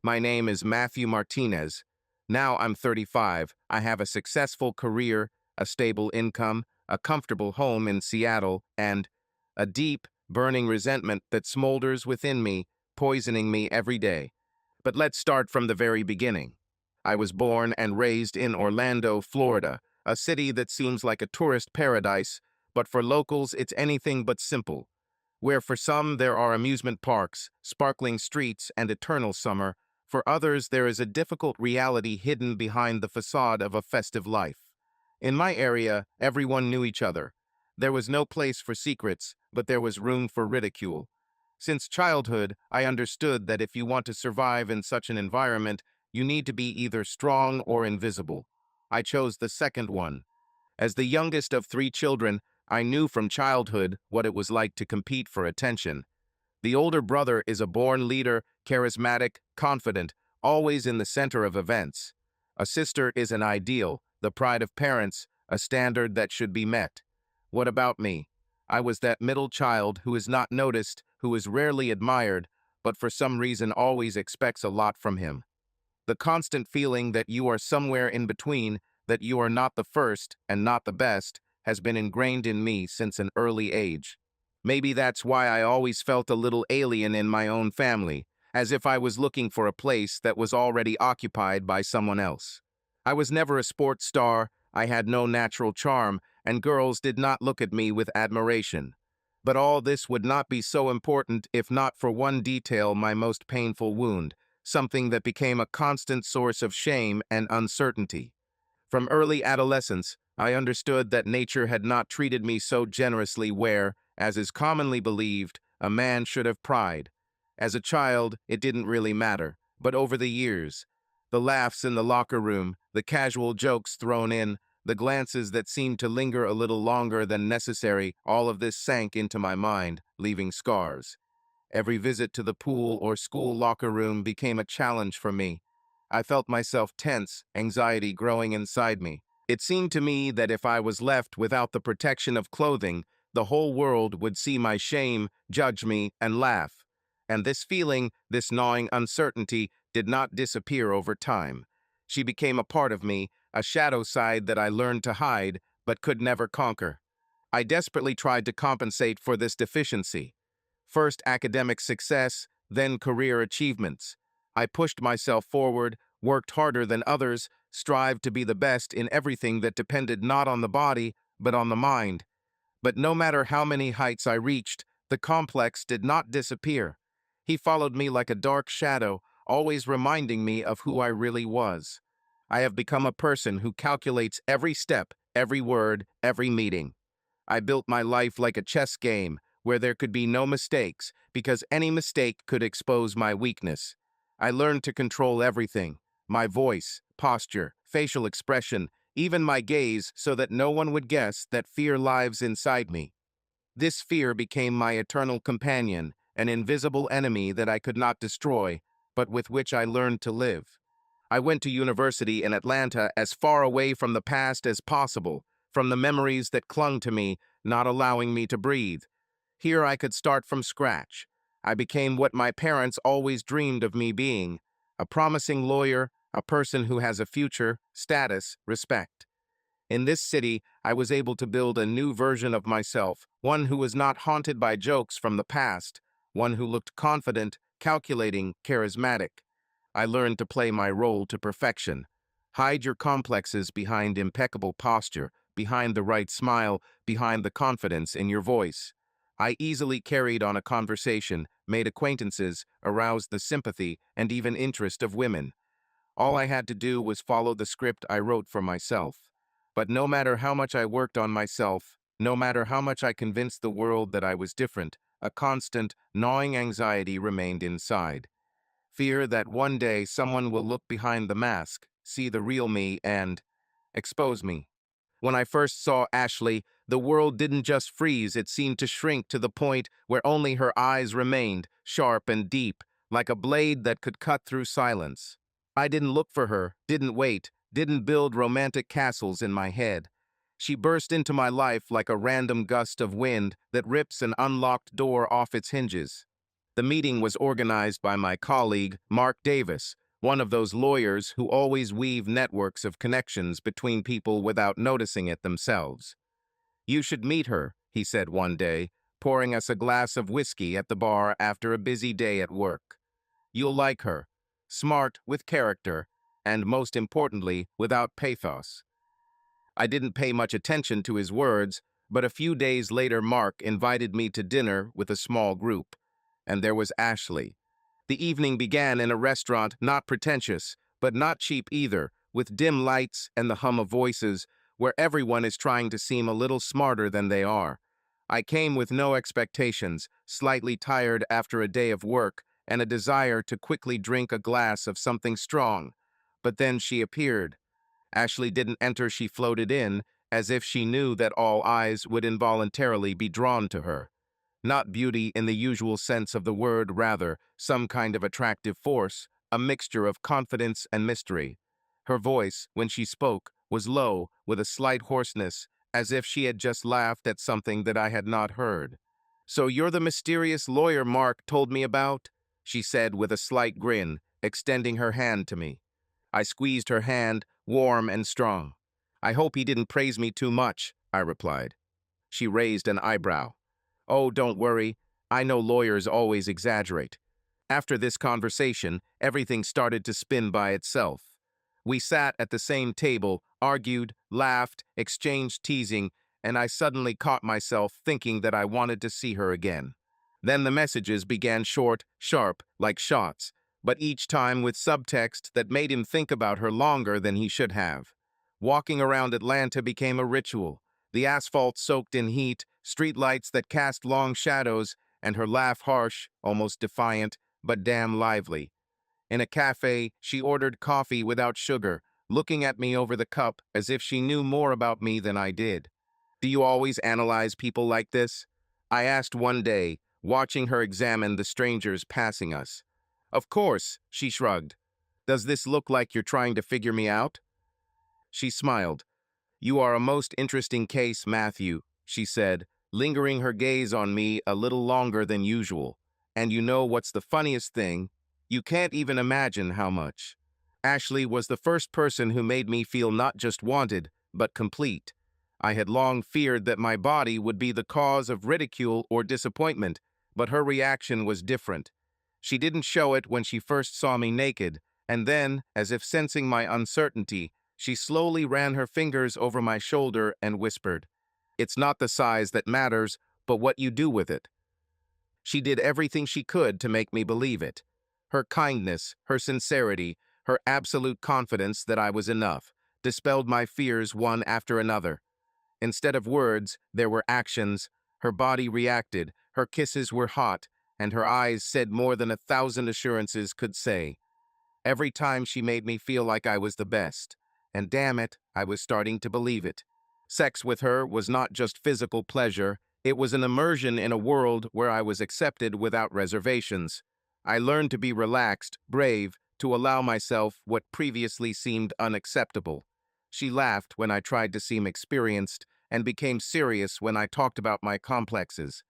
My name is Matthew Martinez. Now I'm 35. I have a successful career, a stable income, a comfortable home in Seattle, and a deep, burning resentment that smolders within me, poisoning me every day. But let's start from the very beginning. I was born and raised in Orlando, Florida, a city that seems like a tourist paradise, but for locals it's anything but simple. Where for some there are amusement parks, sparkling streets, and eternal summer, for others there is a difficult reality hidden behind the facade of a festive life. In my area, everyone knew each other. There was no place for secrets, but there was room for ridicule. Since childhood, I understood that if you want to survive in such an environment, you need to be either strong or invisible. I chose the second one. As the youngest of three children, I knew from childhood what it was like to compete for attention. The older brother is a born leader, charismatic, confident, always in the center of events. A sister is an ideal, the pride of parents, a standard that should be met. What about me? I was that middle child who is not noticed, who is rarely admired, but for some reason always expects a lot from him. The constant feeling that you are somewhere in between, that you are not the first and not the best, has been ingrained in me since an early age. Maybe that's why I always felt a little alien in my own family, as if I was looking for a place that was already occupied by someone else. I was never a sports star, I had no natural charm, and girls did not look at me with admiration. But all this would not be so important if not for one detail, my most painful wound, something that became a constant source of shame and uncertainty. From early adolescence, I understood that nature had not treated me so generously where, as is commonly believed, a man should have pride. As a child, it didn't really matter, but over the years, the laughs in the locker room, the casual jokes thrown in, the glances that seemed to linger a little longer than necessary, all of this sank into my mind, leaving scars. Every visit to the pool or school locker room became a challenge for me. I felt myself tense, anxiety growing inside me. It seemed to me that if I was left without the protection of clothing, the whole world would see my shame, judge me, and laugh. And this feeling, this gnawing uncertainty, did not disappear over time. She became a part of me, a shadow side that I learned to hide, but could never conquer. I desperately tried to compensate for this deficiency. First academic success, then career achievements. I pushed myself forward, worked harder than others, strived to be the best in everything that depended not on the body, but on the mind. But no matter how many heights I reached, the complex did not disappear. He followed me like a dark shadow, always reminding me of who I really was. I have become a person who calculates every step, every word, every meeting. I built my life like a chess game, where there could be no mistakes, because any mistake could expose my weakness. I learned to control everything, my voice, posture, facial expression, even my gaze, so that no one would guess that fear lives inside me. This fear became my eternal companion, an invisible enemy that I could not destroy, but with which I learned to live. I went to university in Atlanta as far away from the past as possible, from the memories that clung to me, not allowing me to breathe. Here I could start from scratch. I became what my parents always dreamed of me being, a promising lawyer, a person who has a future, status, respect. In this city, I was able to build a new version of myself, one who was not haunted by jokes from the past, one who looked confident, calculating, charismatic. I learned to play my role to perfection. Hide your complexes behind impeccable posture, behind the right smile, behind the confidence in your voice. I easily carried on a conversation, made acquaintances, aroused the sympathy and even interest of women. All I had to do was follow the script I wrote for myself. But no matter how much I worked on myself, no matter how much I convinced the world that I was different, a constant, gnawing anxiety remained inside. Fear that one day someone will look behind the mask, see the real me, and expose me. When I first saw Ashley, the world didn't just freeze, it seemed to shrink to the point where only her eyes remained, sharp and deep, like a blade that could cut through silence. I didn't look for her, didn't wait, didn't build romantic castles in my head. She burst into my life like a random gust of wind that rips an unlocked door off its hinges. The meeting was organized by my colleague, Mark Davis, one of those lawyers who always weave networks of connections between people without noticing it themselves. "You should meet her," he said one day, pouring us a glass of whiskey at the bar after a busy day at work. "You'll like her. Smart, with character, and most importantly, without pathos." I didn't pay much attention to his words, but a few days later Mark invited me to dinner with a small group. And there was Ashley. The evening began in a restaurant not pretentious, but not cheap either, with dim lights and the hum of voices, where everyone is trying to seem a little smarter than they are. I came with no expectations, slightly tired after a day of work, and a desire to quickly drink a glass of something strong. But then she appeared. Ashley didn't enter, she floated in, as if she knew that all eyes would involuntarily be drawn to her. Not beauty in the usual sense of the word, rather, some kind of attractive force, a mixture of confidence and mystery. Her voice, when she spoke, was low, with a slight hoarseness, as if she had just laughed at something that I had not heard. "So you're the mysterious lawyer Mark told me about?" she said with a slight grin, extending her hand to me. I squeezed her hand, warm and strong. "I hope he didn't praise me too much," I replied. She raised an eyebrow. "Oh, don't worry. I know lawyers always exaggerate." After this conversation, everything started to spin by itself. We sat at the same table, argued, laughed, exchanged teasing, and I suddenly caught myself thinking that I wanted to see her again. Then the messages began short, sharp, like shots, but each time with subtext that made him think about her longer than he should have. Walking around Atlanta became a ritual. The asphalt soaked in heat, streetlights that cast long shadows, and her laugh harsh, almost defiant, but damn lively. In a cafe, she ordered coffee without sugar, looking at me over the cup as if she knew more about me than I did. "Do you always analyze people like this?" I asked one day, watching her examine the strangers passing us. "Of course," she shrugged. "Does this look like you're trying to figure me out?" She smiled. "You are a most interesting case, Matthew," she said, lingering her gaze on me a little longer than usual. "And you know what's the funniest thing? You can't even imagine how much. Ashley was the first person who made me feel not just wanted, but complete. I had long feared that my body would be the cause of ridicule or disappointment, but her reaction was different. She didn't show it when she first saw me naked, and then, as if sensing my uncertainty, she slowly ran her fingers over my shoulder and whispered, "It's not the size that matters, but what you do with it." She did everything she could to make me believe it. Her kindness, her sincerity, her absolute confidence that I was enough, dispelled my fears one after another. Instead of words, there were actions. Her body reacted, her kisses were hot, and her eyes said more than 1,000 assurances could say. Every time she made me feel like I was the best. And damn it, I was starting to believe it. Sex with her was not just physical pleasure, it was an immersion in a world where I was accepted without reservations. I learned to be relaxed, brave, to allow myself what previously seemed unacceptable. She laughed when I tried to seem experienced, and became serious when I talked about my complexes.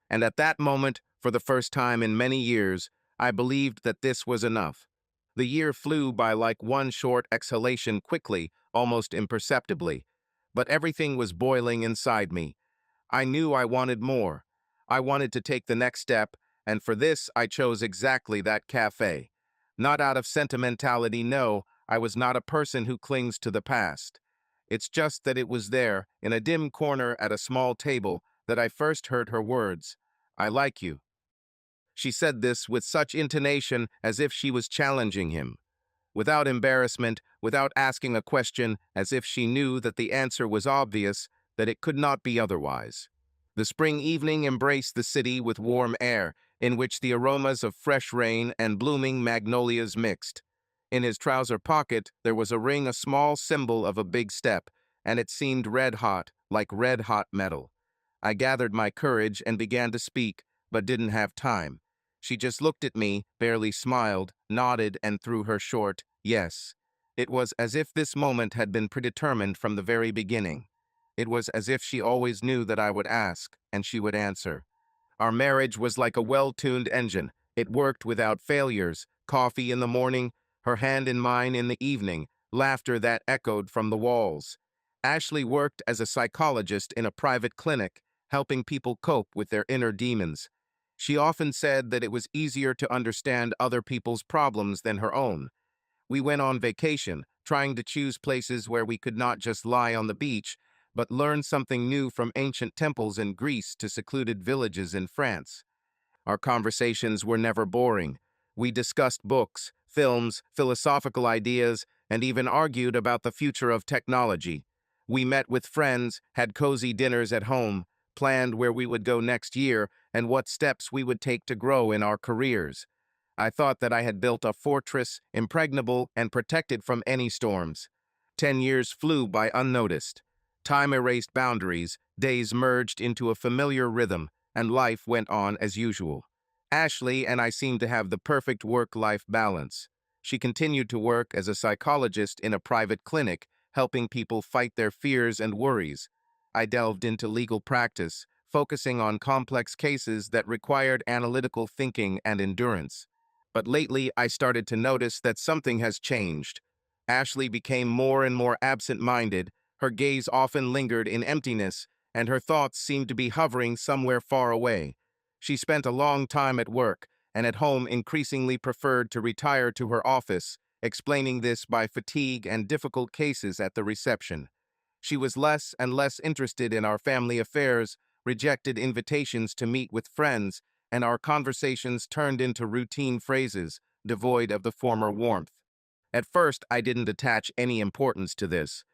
And at that moment, for the first time in many years, I believed that this was enough. The year flew by like one short exhalation, quickly, almost imperceptibly. But everything was boiling inside me. I knew I wanted more. I wanted to take the next step, and for this I chose exactly that cafe. Not out of sentimentality, no, I was not a person who clings to the past. It's just that it was there, in a dim corner at a small table, that I first heard her words, "I like you." She said this with such intonation as if she was challenging him. Without embarrassment, without asking a question, as if she knew that the answer was obvious, that it could not be otherwise. The spring evening embraced the city with warm air, in which the aromas of fresh rain and blooming magnolias mixed. In his trouser pocket there was a ring, a small symbol of a big step, and it seemed red-hot, like red-hot metal. I gathered my courage and began to speak, but didn't have time. She just looked at me, barely smiled, nodded, and threw her short yes. It was as if this moment had been predetermined from the very beginning. It was as if she always knew that I would ask, and she would answer. Our marriage was like a well-tuned engine, It worked without failures. Coffee in the morning, her hand in mine in the evening, laughter that echoed from the walls. Ashley worked as a psychologist in a private clinic, helping people cope with their inner demons. She often said that it was easier to understand other people's problems than her own. We went on vacation, trying to choose places where we could not just lie on the beach, but learn something new from ancient temples in Greece to secluded villages in France. Our conversations were never boring. We discussed books, films, philosophical ideas, and even argued about the future of technology. We met with friends, had cozy dinners at home, planned where we would go next year, and what steps we would take to grow in our careers. I thought that I had built a fortress, impregnable and protected from any storms. 10 years flew by unnoticed. Time erased boundaries, days merged into a familiar rhythm, and life went on as usual. Ashley and I seemed to have the perfect work-life balance. She continued to work as a psychologist in a private clinic, helping people fight their fears and worries. I delved into legal practice, focusing on complex cases that required analytical thinking and endurance. But lately, I started to notice that something has changed. Ashley became more and more absent-minded, her gaze often lingered in emptiness, and her thoughts seemed to be hovering somewhere far away. She spent a long time at work, and at home increasingly preferred to retire to her office, explaining this by fatigue and difficult cases at the reception. She was less and less interested in our family affairs, rejected invitations to meet with friends, and our conversations turned into routine phrases, devoid of the former warmth. At first, I didn't attach any importance to this.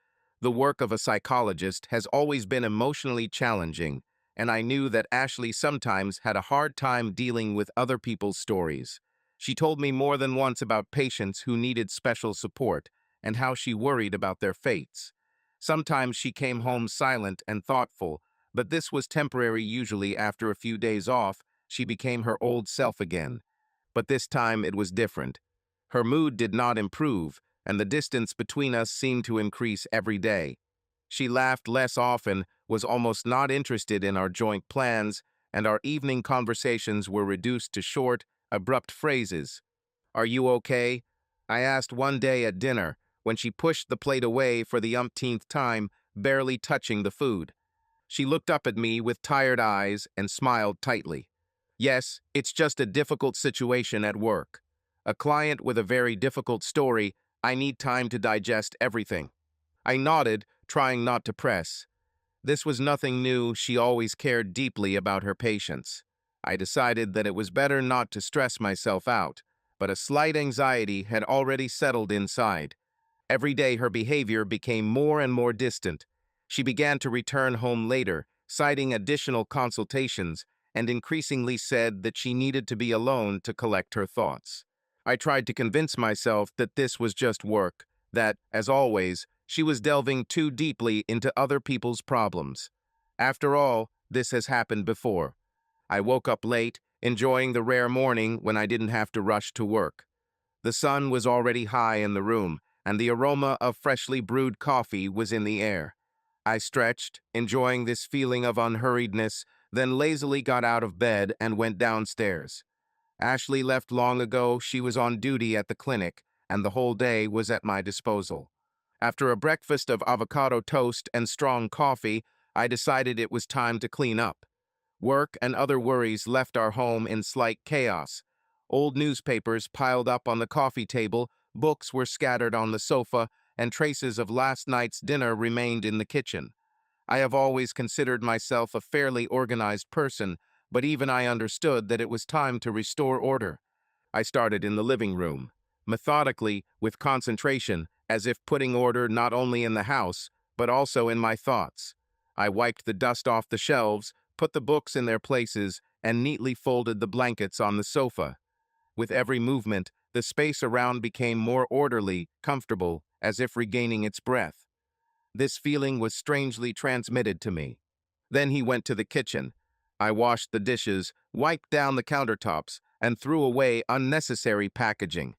The work of a psychologist has always been emotionally challenging, and I knew that Ashley sometimes had a hard time dealing with other people's stories. She told me more than once about patients who needed special support and how she worried about their fates. Sometimes she came home silent and thoughtful, but this was temporary. Usually after a few days off, she became her old self again. But this time it was different. Her mood did not improve, and the distance between us seemed to increase every day. She laughed less often, was almost not interested in our joint plans, and our evening conversations were reduced to short, abrupt phrases. "Are you okay?" I asked one day at dinner, when she pushed the plate away for the umpteenth time, barely touching the food. She looked up at me with tired eyes and smiled tightly. "Yes, it's just a difficult situation at work. A client with a very difficult story. I need time to digest everything." I nodded, trying not to press. This was nothing new. She always cared deeply about her patients. I decided that it was better not to stress myself out, but a slight anxiety had already settled inside. Every day her behavior became more and more distant. She began to return home later, citing additional consultations, and increasingly said that she needed to be alone to collect her thoughts. I tried to convince myself that this was just work, that, as always, she was delving too deeply into other people's problems. After all, this has happened before. I woke up late, enjoying the rare morning when I didn't have to rush to work. The sun was already high in the room, and the aroma of freshly brewed coffee was in the air. I stretched, enjoying this feeling of unhurriedness, then lazily got out of bed and went downstairs. Ashley left long ago. She was on duty at the clinic, and the whole day was at my disposal. After a breakfast of avocado toast and strong coffee, I decided it was time to clean up. Work and other worries left our home in slight chaos. Old newspapers piled up on the coffee table, books were scattered on the sofa, and traces of last night's dinner remained in the kitchen. I have always considered myself a fairly organized person, but even I understood that it was time to restore order. I started in the living room, methodically, with concentration, as if putting order not only in the house, but also in my thoughts. I wiped the dust off the shelves, put the books in their places, and neatly folded the blankets on the sofa. With every movement, the space around became more orderly, comfortable, as if regaining its breath. This feeling was strangely transmitted to me. Then he went to the kitchen. I washed the dishes, wiped down the countertops, and threw away unnecessary packaging.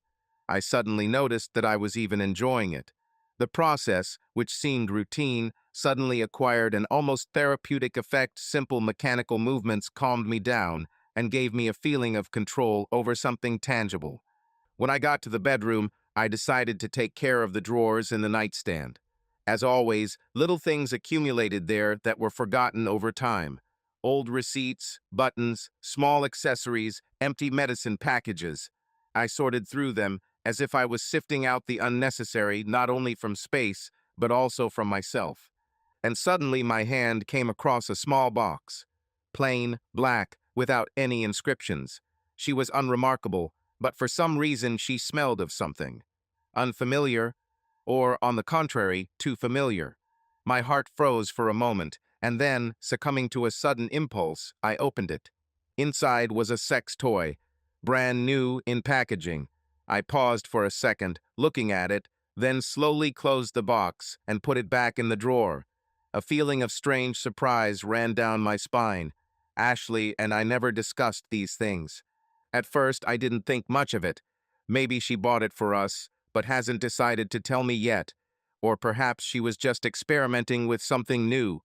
I suddenly noticed that I was even enjoying it. The process, which seemed routine, suddenly acquired an almost therapeutic effect. Simple mechanical movements calmed me down, and gave me a feeling of control over something tangible. When I got to the bedroom, I decided to take care of the drawers in the nightstand. As always, little things accumulated there that were forgotten over time. Old receipts, buttons, small accessories, empty medicine packages. I sorted through them as if I was sifting out the unnecessary not only from space, but also from myself. And suddenly my hand came across a small box. Plain, black, without any inscriptions. She was unremarkable, but for some reason she smelled of something. Unfamiliar, or, on the contrary, too familiar. My heart froze for a moment, and then, succumbing to a sudden impulse, I opened it. Inside was a sex toy, brand new in packaging. I paused for a second, looking at it, then slowly closed the box and put it back in the drawer. A feeling of strange surprise ran down my spine. Ashley and I never discussed these things. At first, I didn't think much of it. Maybe she bought it for us, but hasn't decided to tell me yet. Or perhaps she was just experimenting with something new.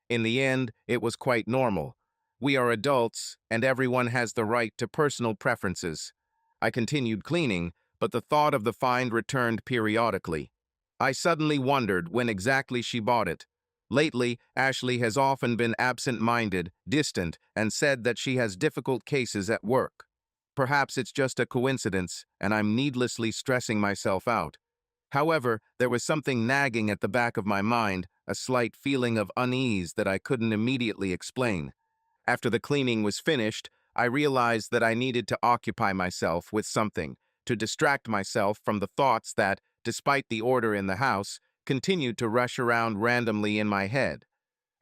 In the end, it was quite normal. We are adults, and everyone has the right to personal preferences. I continued cleaning, but the thought of the find returned periodically. I suddenly wondered when exactly she bought it. Lately, Ashley has often been absent-minded, distant, and said that she has difficult cases at work. Perhaps it's just a coincidence, and I'm needlessly stressing myself out. However, there was something nagging at the back of my mind, a slight feeling of unease that I couldn't immediately explain. After the cleaning was finished, I realized that I needed to occupy myself with something, to distract myself from the thoughts that, despite the order in the house, continued to rush around randomly in my head.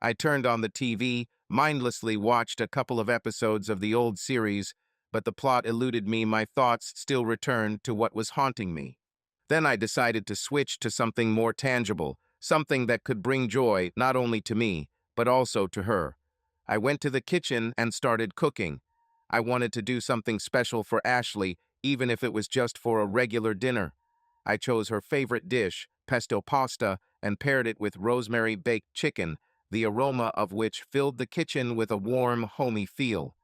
I turned on the TV, mindlessly watched a couple of episodes of the old series, but the plot eluded me. My thoughts still returned to what was haunting me. Then I decided to switch to something more tangible, something that could bring joy not only to me, but also to her. I went to the kitchen and started cooking. I wanted to do something special for Ashley, even if it was just for a regular dinner. I chose her favorite dish, pesto pasta, and paired it with rosemary-baked chicken, the aroma of which filled the kitchen with a warm, homey feel.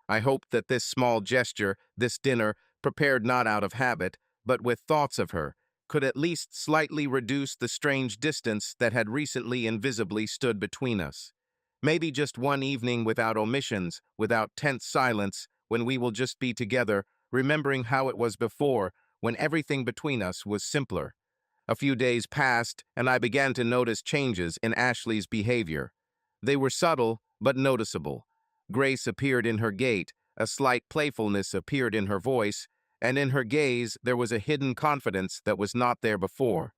I hoped that this small gesture, this dinner, prepared not out of habit, but with thoughts of her, could at least slightly reduce the strange distance that had recently invisibly stood between us. Maybe just one evening without omissions, without tense silence, when we will just be together, remembering how it was before, when everything between us was simpler. A few days passed, and I began to notice changes in Ashley's behavior. They were subtle, but noticeable. Grace appeared in her gait, a slight playfulness appeared in her voice, and in her gaze there was a hidden confidence that was not there before.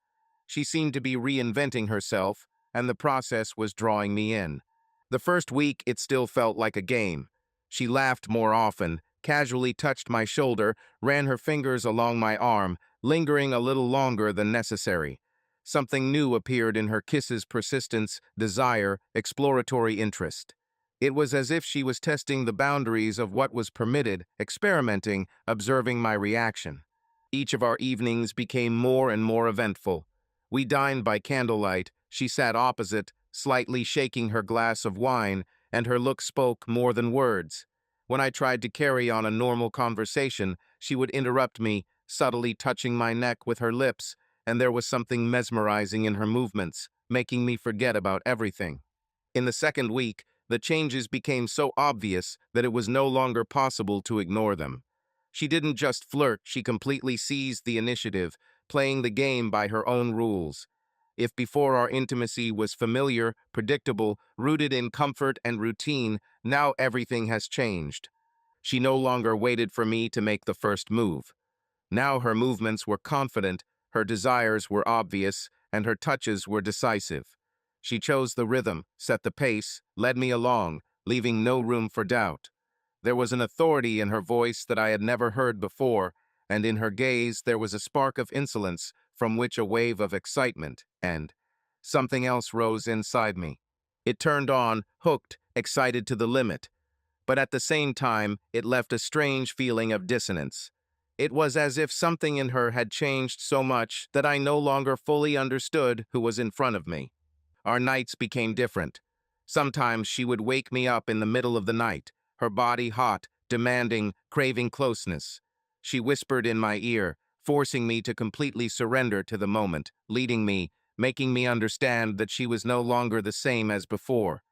She seemed to be reinventing herself, and the process was drawing me in. The first week, it still felt like a game. She laughed more often, casually touched my shoulder, ran her fingers along my arm, lingering a little longer than necessary. Something new appeared in her kisses: persistence, desire, exploratory interest. It was as if she was testing the boundaries of what was permitted, experimenting, observing my reaction. Each of our evenings became more and more eventful. We dined by candlelight. She sat opposite, slightly shaking her glass of wine, and her look spoke more than words. When I tried to carry on a normal conversation, she would interrupt me, subtly touching my neck with her lips, and there was something mesmerizing in her movements, making me forget about everything. In the second week, the changes became so obvious that it was no longer possible to ignore them. She didn't just flirt, she completely seized the initiative, playing the game by her own rules. If before our intimacy was familiar, predictable, rooted in comfort and routine, now everything has changed. She no longer waited for me to make the first move. Now her movements were confident, her desires were obvious, and her touches were decisive. She chose the rhythm, set the pace, led me along, leaving no room for doubt. There was an authority in her voice that I had never heard before, and in her gaze there was a spark of insolence from which a wave of excitement and something else rose inside me. It turned on, hooked, excited to the limit, but at the same time it left a strange feeling of dissonance. It was as if something in her had changed so much that I no longer fully understood who was in front of me. Our nights became different. Sometimes she would wake me up in the middle of the night, her body hot, demanding, craving closeness. She whispered in my ear, forcing me to completely surrender to the moment, leading me, making me understand that she was no longer the same as before.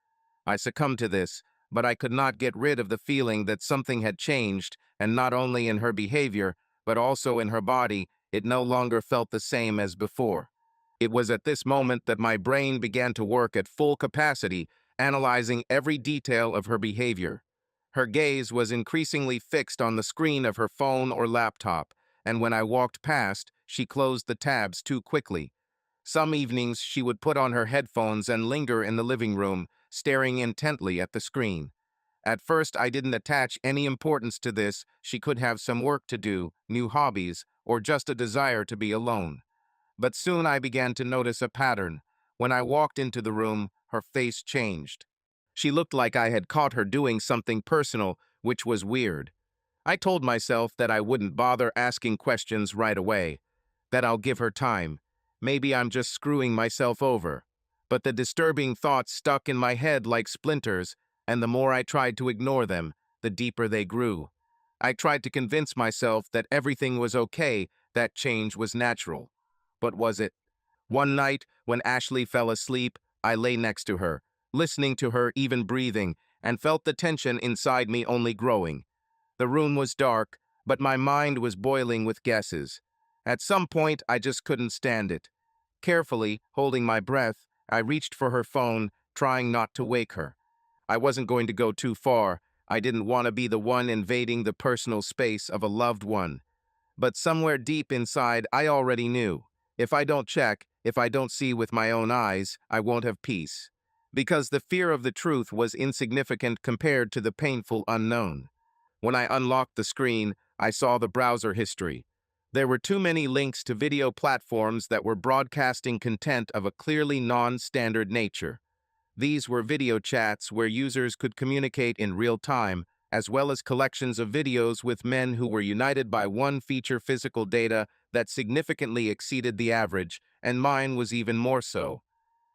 I succumbed to this, but I could not get rid of the feeling that something had changed, and not only in her behavior, but also in her body. It no longer felt the same as before. It was at this moment that my brain began to work at full capacity, analyzing every detail of her behavior. Her gaze was increasingly fixed on the screen of her phone or laptop, and when I walked past, she closed the tabs too quickly. Some evenings she would put on her headphones and linger in the living room, staring intently at the screen. At first, I didn't attach any importance to this. She could have some work to do, new hobbies, or just a desire to be alone. But soon I began to notice a pattern. When I walked into the room, her face changed. She looked like I had caught her doing something personal, which was weird. I told myself that I wouldn't bother asking questions right away, that I'll give her time. Maybe I'm just screwing myself over. But the disturbing thoughts stuck in my head like splinters, and the more I tried to ignore them, the deeper they grew. I tried to convince myself that everything was okay, that change was natural. But was it? One night, when Ashley fell asleep, I lay next to her, listening to her even breathing, and felt the tension inside me only growing. The room was dark, but my mind was boiling with guesses. At some point, I just couldn't stand it. Carefully, holding my breath, I reached for her phone, trying not to wake her. I wasn't going to go too far. I didn't want to be the one invading the personal space of a loved one. But somewhere deep inside, I already knew. If I don't check, if I don't see with my own eyes, I won't have peace. Because the fear of the truth was insignificant compared to the painful unknown. When I unlocked the screen, I saw the browser history. There were too many links to video platforms that were broadcasting content of a clearly non-standard nature. These were video chats where users could communicate in real time, as well as collections of videos with men who were united by one feature: physical data that significantly exceeded the average, and mine was even more so.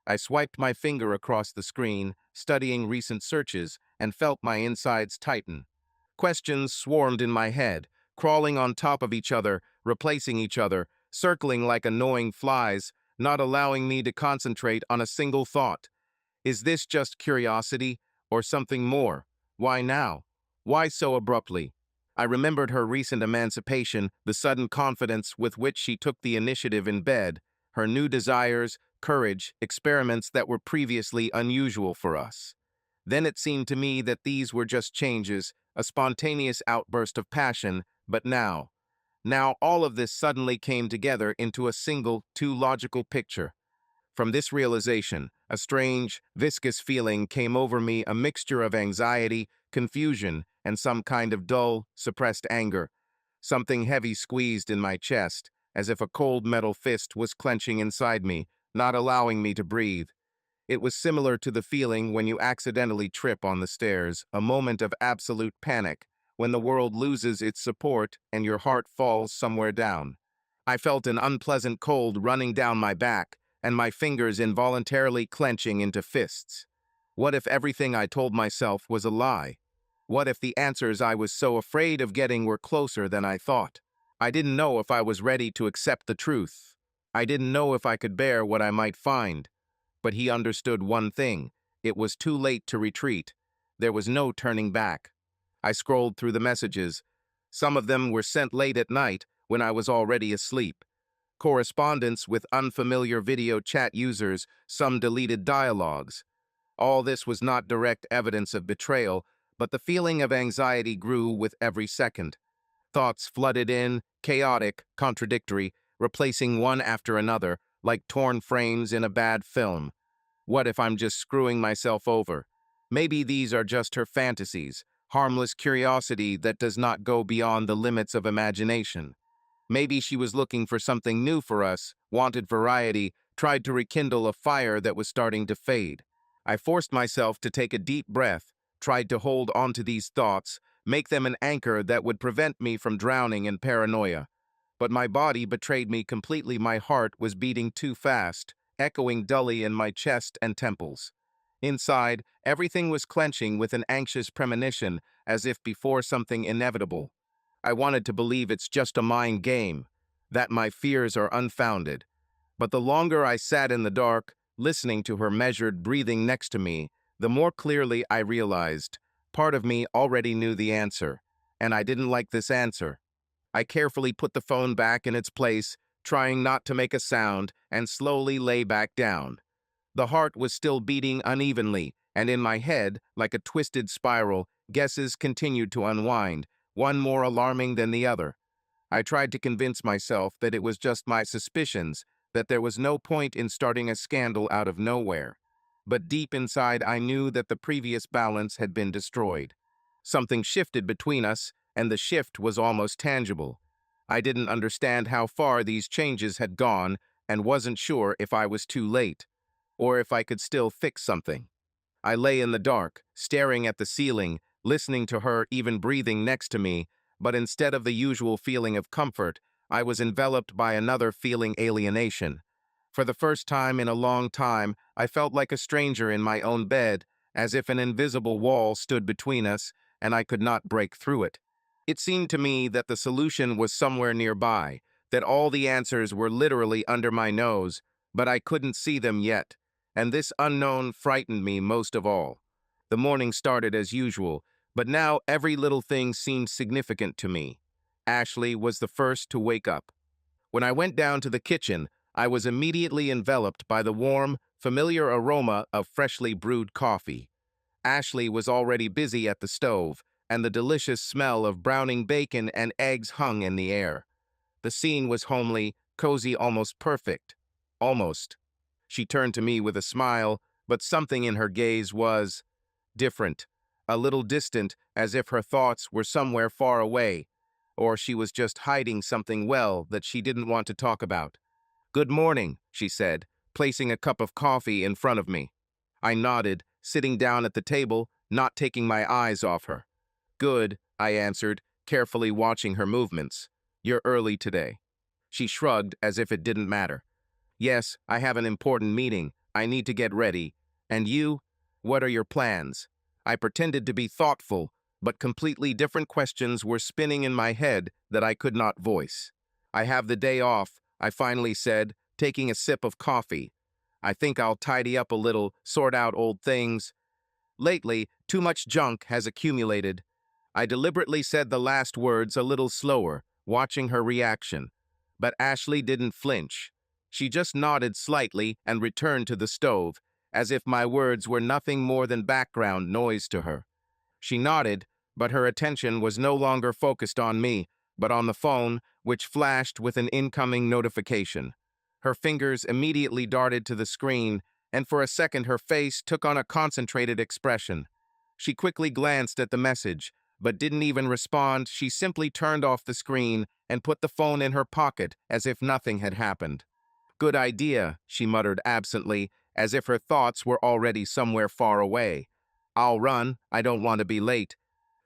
I swiped my finger across the screen, studying recent searches, and felt my insides tighten. Questions swarmed in my head, crawling on top of each other, replacing each other, circling like annoying flies, not allowing me to concentrate on a single thought. Is this just curiosity, or something more? Why now? Why so abruptly? I remembered her recent emancipation, the sudden confidence with which she took the initiative in bed, her new desires, courage, experiments that were previously unusual for us. Then it seemed to me that these were just changes, a spontaneous outburst of passion, but now all of this suddenly came together into a single, too logical picture. From this realization, a strange, viscous feeling came over me, a mixture of anxiety, confusion, and some kind of dull, suppressed anger. Something heavy squeezed in my chest, as if a cold metal fist was clenching inside me, not allowing me to breathe. It was similar to the feeling when you accidentally trip on the stairs, a moment of absolute panic, when the world loses its support and your heart falls somewhere down. I felt an unpleasant cold running down my back, and my fingers involuntarily clenching into fists. What if everything I told myself was a lie? What if the answers I was so afraid of getting were closer than I thought? I didn't know if I was ready to accept the truth. I didn't know if I could bear what I might find. But he understood one thing: it was too late to retreat. There was no turning back. I scrolled through the messages. Some of them were sent late at night when I was already asleep. Correspondence with unfamiliar video chat users, some deleted dialogues. All this was not direct evidence of betrayal, but the feeling of anxiety grew with every second. Thoughts flooded in, chaotic, contradictory, replacing one after another, like torn frames in a bad film. What if I'm just screwing myself over? Maybe these are just her fantasies, harmless curiosity that does not go beyond the limits of imagination. Maybe she was looking for something new for us, wanted variety, tried to rekindle a fire that was starting to fade. I forced myself to take a deep breath, tried to hold onto these thoughts, make them an anchor that would prevent me from drowning in paranoia. But my body betrayed me completely. My heart was beating too fast, echoing dully in my chest and temples. Inside, everything was clenching with an anxious premonition, as if before something inevitable. I wanted to believe it's just a mind game, that my fears are unfounded. But the longer I sat in the dark, listening to her measured breathing next to me, the more clearly I realized part of me already knew the answer, and I didn't like this answer. I carefully put the phone back in its place, trying not to make a sound, and slowly lay back down. The heart was still beating unevenly, and in my head, like a twisted spiral, guesses continued to unwind, one more alarming than the other. I tried to convince myself that it was just my suspicions, that there was no point in starting a scandal out of nowhere. But deep inside, I knew that the previous balance had been destroyed. Something shifted between us, and the shift was almost tangible. I didn't understand how far these changes had gone and wasn't sure if I was too late, or if I could still fix something. I lay in the dark, staring at the ceiling, listening to her even breathing next to me, but instead of the usual feeling of comfort, I was enveloped by another feeling alienation. For the first time in a long time, I felt like a stranger in my own bed, as if an invisible wall stood between us, and I could not break through it. It seemed to me that the solution was somewhere nearby, that all the answers were literally under my nose, but I couldn't see them yet, and this unknown frightened me most of all. The morning started as usual, but now every little thing seemed significant to me. Ashley was the first to wake up. When I went down to the kitchen, I was immediately enveloped by the warm, familiar aroma of freshly brewed coffee. Ashley was already busy at the stove, and the delicious smell of browning bacon and eggs hung in the air. The scene was homely, cozy, almost perfect. Almost. She turned to me with a smile, but something in her gaze was different, a little distant, as if her thoughts were somewhere far away, or she was just hiding something well that she didn't want to talk about. "Good morning," she said, placing a cup of coffee in front of me. I nodded, sitting down at the table, not taking my eyes off her. "Good," I answered, carefully watching her movements. "You're early today." She shrugged as if it didn't matter. "Yes, I have an important meeting. I need to get ready. And you? What are your plans?" I pretended to be thoughtful, but completely different questions were spinning in my head that I could not voice. "I have the day off," I finally said, taking a sip of coffee. "I think I'll tidy up a little, sort out old things. Lately, too much junk has accumulated." I deliberately said the last words a little slower, watching her reaction. But Ashley didn't flinch. She just nodded slightly and returned to the stove, as if my words were nothing more than background noise to her. She nodded, but her attention was no longer focused on me, but on the phone, which flashed with an incoming notification. Her fingers immediately darted to the screen, and for a second her face took on a concentrated expression. She quickly glanced at the message, but didn't even respond. She simply turned off the screen and put the phone in her pocket as if nothing had happened. "Good idea," she muttered absently, as if her thoughts were already somewhere far away. "I'll run. I don't want to be late."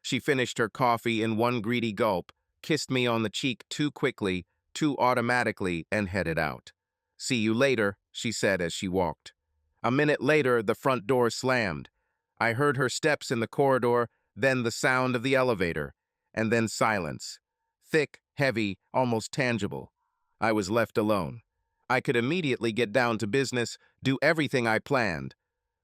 She finished her coffee in one greedy gulp, kissed me on the cheek too quickly, too automatically, and headed out. "See you later," she said as she walked. A minute later, the front door slammed. I heard her steps in the corridor, then the sound of the elevator, and then silence. Thick, heavy, almost tangible. I was left alone. I could immediately get down to business, do everything I planned.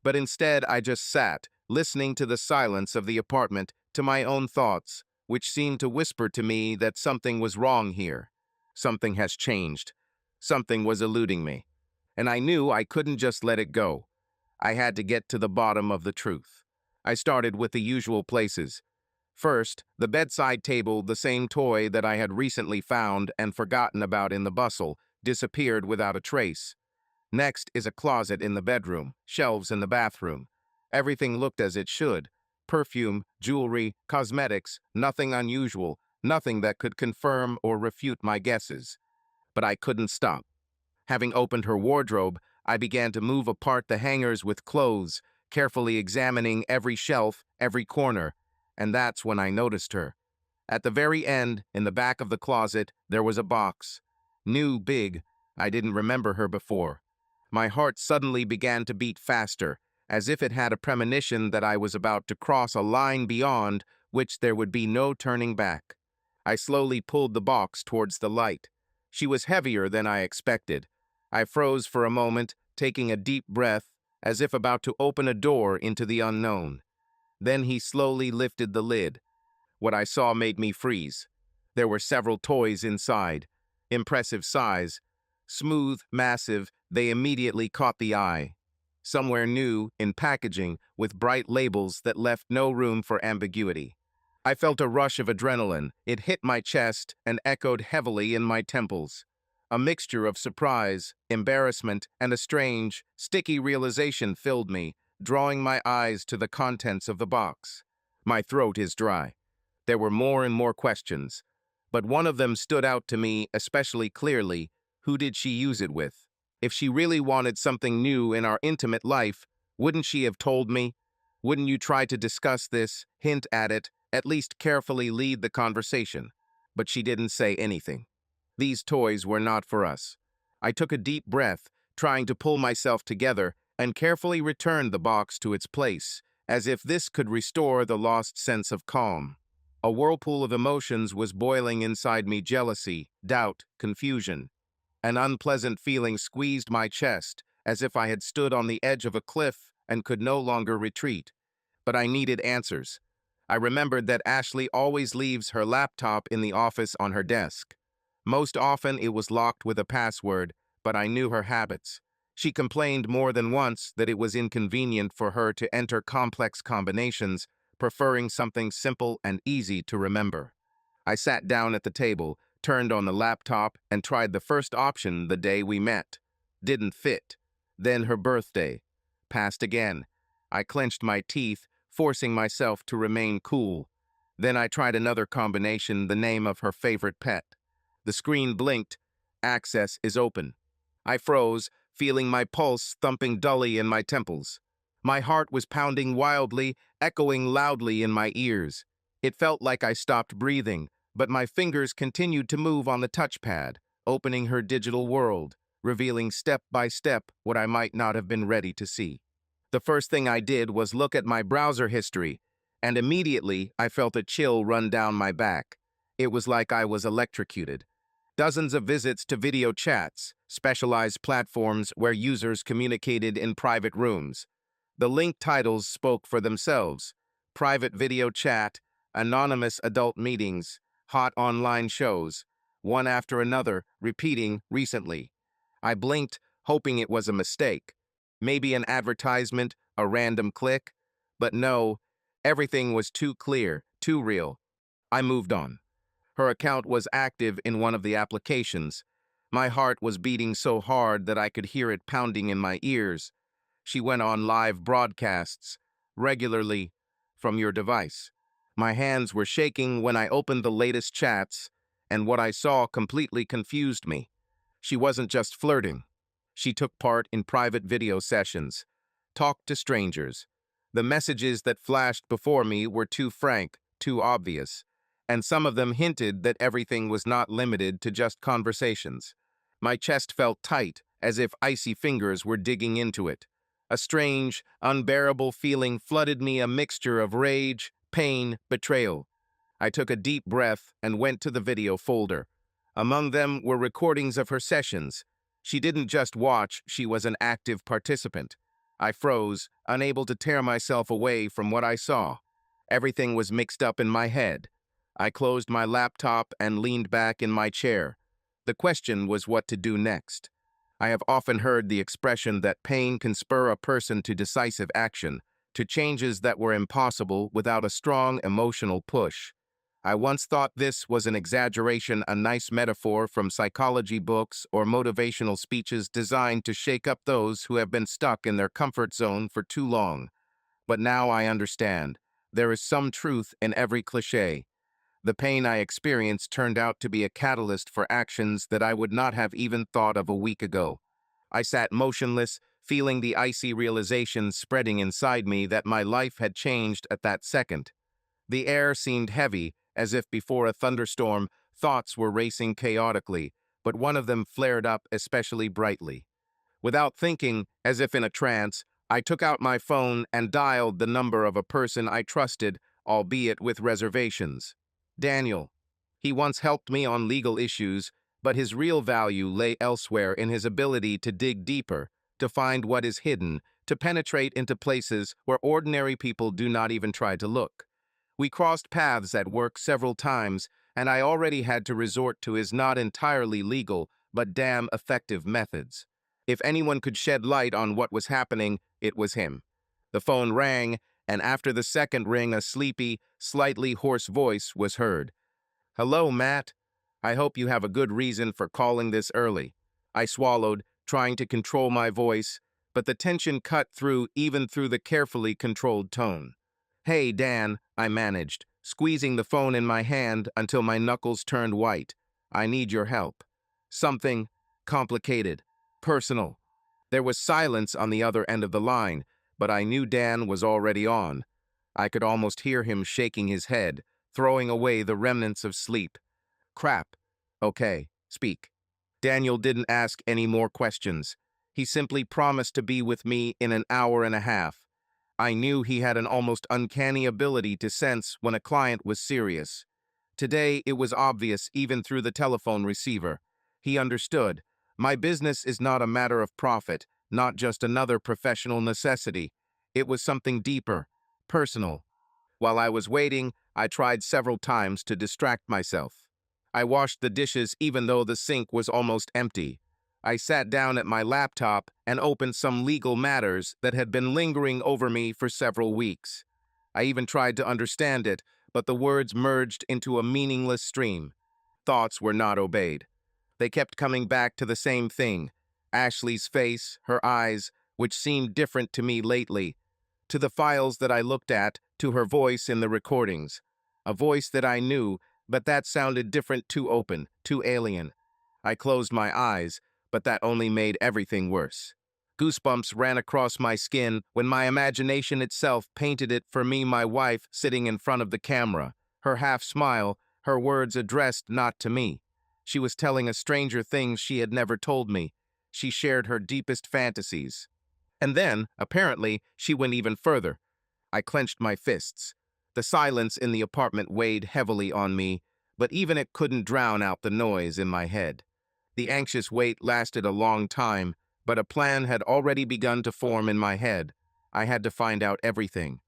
But instead, I just sat, listening to the silence of the apartment, to my own thoughts, which seemed to whisper to me that something was wrong here. Something has changed. Something was eluding me. And I knew I couldn't just let it go. I had to get to the bottom of the truth. I started with the usual places. First, the bedside table, the same toy that I had recently found and forgotten about in the bustle, disappeared without a trace. Next is a closet in the bedroom, shelves in the bathroom. Everything looked as it should. Perfume, jewelry, cosmetics, nothing unusual, nothing that could confirm or refute my guesses. But I couldn't stop. Having opened her wardrobe, I began to move apart the hangers with clothes, carefully examining every shelf, every corner, and that's when I noticed her. At the very end, in the back of the closet, there was a box. New, big. I didn't remember her before. My heart suddenly began to beat faster, as if it had a premonition that I was about to cross a line beyond which there would be no turning back. I slowly pulled the box towards the light. She was heavier than I expected. I froze for a moment, taking a deep breath, as if about to open a door into the unknown. Then he slowly lifted the lid. What I saw made me freeze. There were several toys inside. Impressive size. Smooth, massive, they immediately caught the eye. Somewhere new, in packaging, with bright labels that left no room for ambiguity. I felt a rush of adrenaline. It hit my chest and echoed heavily in my temples. A mixture of surprise, embarrassment, and a strange, sticky realization filled me, drawing my eyes to the contents of the box. My throat is dry. There were more and more questions, but one of them stood out to me especially clearly. Who did she use it with? If she really wanted something new in our intimate life, wouldn't she have told me? Wouldn't you try to discuss this, hint at least carefully lead the conversation? But she didn't say anything. These toys were not for us. I took a deep breath, trying to pull myself together, and carefully returned the box to its place, as if this could restore the lost sense of calm. A whirlpool of emotions was boiling inside me: jealousy, doubt, confusion. An unpleasant feeling squeezed my chest, as if I had stood on the edge of a cliff and could no longer retreat. But I needed answers. I remembered that Ashley always leaves her laptop in the office on her desk. Most often it was locked with a password, but I knew her habits. She complained more than once that it was inconvenient for her to enter complex combinations, preferring something simple and easy to remember. I sat down at the table, turned on the laptop, and tried the first option the day we met. Didn't fit. Then her birthday. Passed again. I clenched my teeth, forcing myself to remain cool. Then I tried another combination, the name of her favorite pet. The screen blinked. Access is open. I froze, feeling my pulse thumping dully in my temples. My heart was pounding wildly, echoing loudly in my ears. It felt like I stopped breathing, but my fingers continued to move on the touchpad, opening her digital world, revealing step by step what I might not have been ready to see. The first thing I did was look at my browser history, and immediately I felt a chill run down my back. It was like I was electrocuted. Dozens of visits to video chats, specialized platforms where users communicated in private rooms. The link titles spoke for themselves: private video chat, anonymous adult meetings, hot online shows, one after another, repeating recently. I blinked, hoping it was a mistake. Maybe an advertisement, a random click. But no, everything was too clear, too real. I moved on. Her account was active in one of the applications. My heart was beating so hard that I could hear it pounding in my ears. She went on live broadcasts, regularly, from your device. My hands were shaking when I opened the latest chats, and what I saw completely confused me. She wasn't just flirting. She took part in private video sessions, talked to strangers. The messages that flashed before me were too frank, too obvious, and some of them hinted that everything was not limited to just conversations. My chest felt tight, as if icy fingers were digging into it. A strange, unbearable feeling flooded me, a mixture of rage, pain, betrayal. I took a deep breath and went to the video folder. Among them were recordings of her sessions. She didn't just watch, she was an active participant. I froze, unable to tear myself away from what I saw. Everything was mixed up in my head. I closed my laptop and leaned back in my chair. The question was what to do next. I have often heard the expression that pain can spur a person to decisive action, to changes that were impossible without a strong emotional push. I once thought this was an exaggeration, a nice metaphor from psychology books or motivational speeches designed to shake up those who have been stuck in their comfort zone for too long. But now I understand. There is some truth in every cliché. The pain I experienced turned out to be a catalyst for actions that I would not have even thought of a week ago. I sat motionless, feeling the icy realization spreading inside me that my life had changed at that second. The air seemed heavy, as if before a thunderstorm, thoughts were racing chaotically, but one of them flared up especially brightly. Without thinking, as if in a trance, I took out my phone and dialed the number of a person I trusted, albeit with reservations. Daniel. He once helped me on legal issues, but his real value lay elsewhere in his ability to dig deeper, to find what is hidden, to penetrate into places where ordinary people do not even try to look. We crossed paths at work several times, and I already had to resort to his not entirely legal, but damn effective methods. If anyone could shed light on what was happening, it was him. The phone rang, and after the second ring, a sleepy, slightly hoarse voice was heard. "Hello, Matt. I hope you have a good reason for calling this early." I swallowed, trying to control my voice, but the tension cut through even through the carefully controlled tone. "Hey, Dan," I managed, squeezing the phone in my hand until my knuckles turned white. "I need your help. Something complicated, personal." There was silence on the other end of the line, but I knew Dan was already on. I could almost hear him shaking his head, throwing away the remnants of sleep. "Crap. Okay, speak." Daniel didn't ask any more questions. He simply promised to be with me in an hour and a half. I knew he had an almost uncanny ability to sense when a client was serious. Today, it was obvious even through the telephone receiver. He understood. My business is not a matter of profit, not just another professional necessity. It was something deeper, personal. While I was waiting, I tried several times to distract myself. I washed the dishes even though the sink was almost empty. I sat down at my laptop and opened some legal matters that had been lingering over me for several weeks. I even tried to understand it, but the words merged into a meaningless stream. Thoughts were not obeyed. They kept coming back to the same thing: Ashley's face, her eyes, which seemed different to me lately, to the files that I looked at, to her voice in the recordings. A voice that I knew, but that sounded different, too open, too alien. I closed my eyes, but that only made everything worse. Goosebumps ran across my skin when my imagination itself painted it for me, my wife sitting in front of the camera, her half smile, her words addressed not to me. She was telling a stranger things she had never told me. She shared her deepest fantasies. And then, apparently, she went even further. I clenched my fists. The silence in the apartment weighed heavily on me, but even it couldn't drown out the noise in my head. The anxious wait lasted a long time, but a plan had already begun to form in my head. I had to find out everything.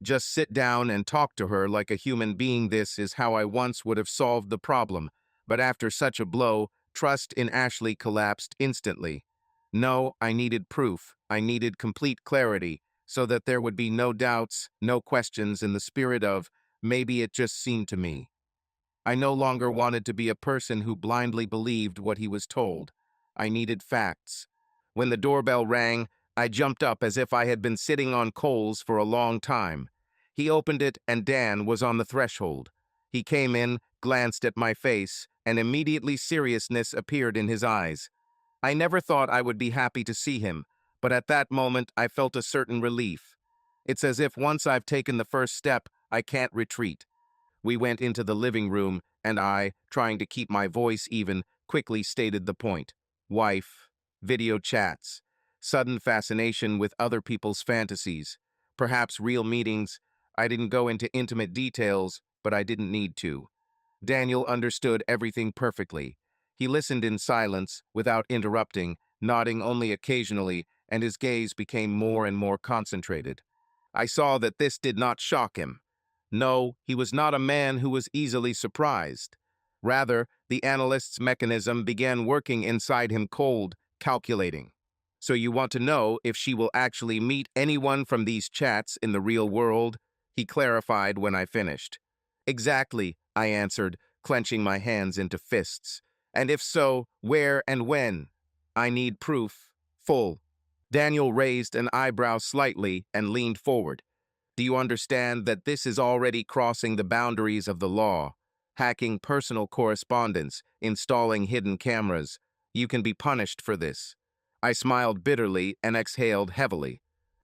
Just sit down and talk to her like a human being. This is how I once would have solved the problem, but after such a blow, trust in Ashley collapsed instantly. No, I needed proof. I needed complete clarity, so that there would be no doubts, no questions, in the spirit of, maybe it just seemed to me. I no longer wanted to be a person who blindly believed what he was told. I needed facts. When the doorbell rang, I jumped up as if I had been sitting on coals for a long time. He opened it, and Dan was on the threshold. He came in, glanced at my face, and immediately seriousness appeared in his eyes. I never thought I would be happy to see him, but at that moment I felt a certain relief. It's as if once I've taken the first step, I can't retreat. We went into the living room, and I, trying to keep my voice even, quickly stated the point. Wife, video chats, sudden fascination with other people's fantasies, perhaps real meetings. I didn't go into intimate details, but I didn't need to. Daniel understood everything perfectly. He listened in silence, without interrupting, nodding only occasionally, and his gaze became more and more concentrated. I saw that this did not shock him. No, he was not a man who was easily surprised. Rather, the analyst's mechanism began working inside him, cold, calculating. "So you want to know if she will actually meet anyone from these chats in the real world?" he clarified when I finished. "Exactly," I answered, clenching my hands into fists. "And if so, where and when?" "I need proof. Full." Daniel raised an eyebrow slightly and leaned forward. "Do you understand that this is already crossing the boundaries of the law? Hacking personal correspondence, installing hidden cameras. You can be punished for this." I smiled bitterly and exhaled heavily.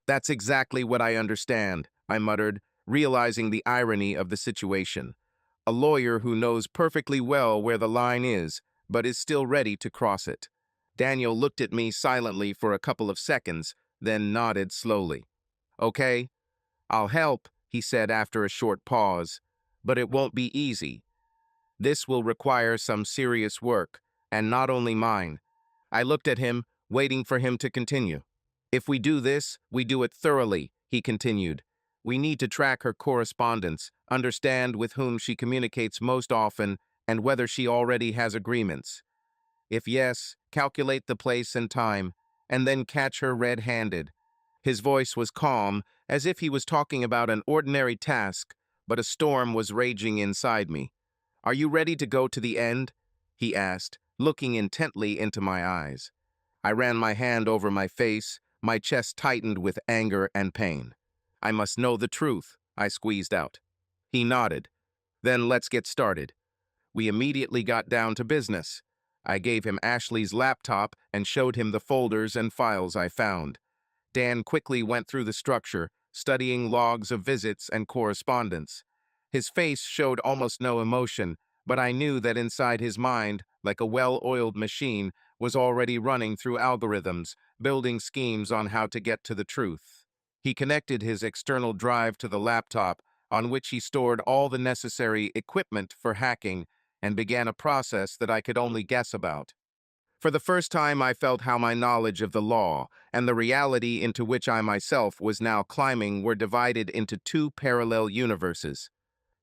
"That's exactly what I understand," I muttered, realizing the irony of the situation. A lawyer who knows perfectly well where the line is, but is still ready to cross it. Daniel looked at me silently for a couple of seconds, then nodded slowly. "Okay, I'll help he said after a short pause, "but it won't be easy. This will require some serious work, and not only mine." I looked at him, waiting for him to continue. "If we do this, we do it thoroughly," he continued. "We need to track her correspondence, understand with whom she communicates most often, and whether she already has agreements. If yes, calculate the place and time, and then catch her red-handed." His voice was calm, as if he was talking about an ordinary task, but a storm was raging inside me. "Are you ready to go to the end?" he asked, looking intently into my eyes. I ran my hand over my face, my chest tightened with anger and pain. "I must know the truth," I squeezed out. He nodded. "Then let's get started." We immediately got down to business. I gave him Ashley's laptop and showed him the folders and files I found. Dan quickly went through the structure, studying logs of visits and correspondence. His face showed almost no emotion, but I knew that inside his mind, like a well-oiled machine, was already running through algorithms, building schemes on how to get to the truth. He connected his external drive to the laptop, on which he stored all the necessary equipment for hacking, and began a process that I could only guess about. For the first time, I felt how my knowledge of the law and the reality into which I myself was now climbing were divided into two parallel universes.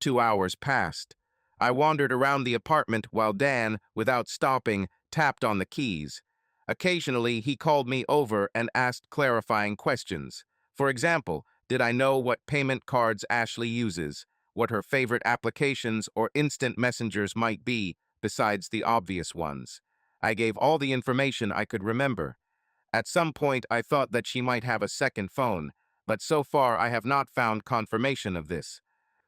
2 hours passed. I wandered around the apartment while Dan, without stopping, tapped on the keys. Occasionally, he called me over and asked clarifying questions. For example, did I know what payment cards Ashley uses, what her favorite applications or instant messengers might be, besides the obvious ones? I gave all the information I could remember. At some point, I thought that she might have a second phone, but so far I have not found confirmation of this.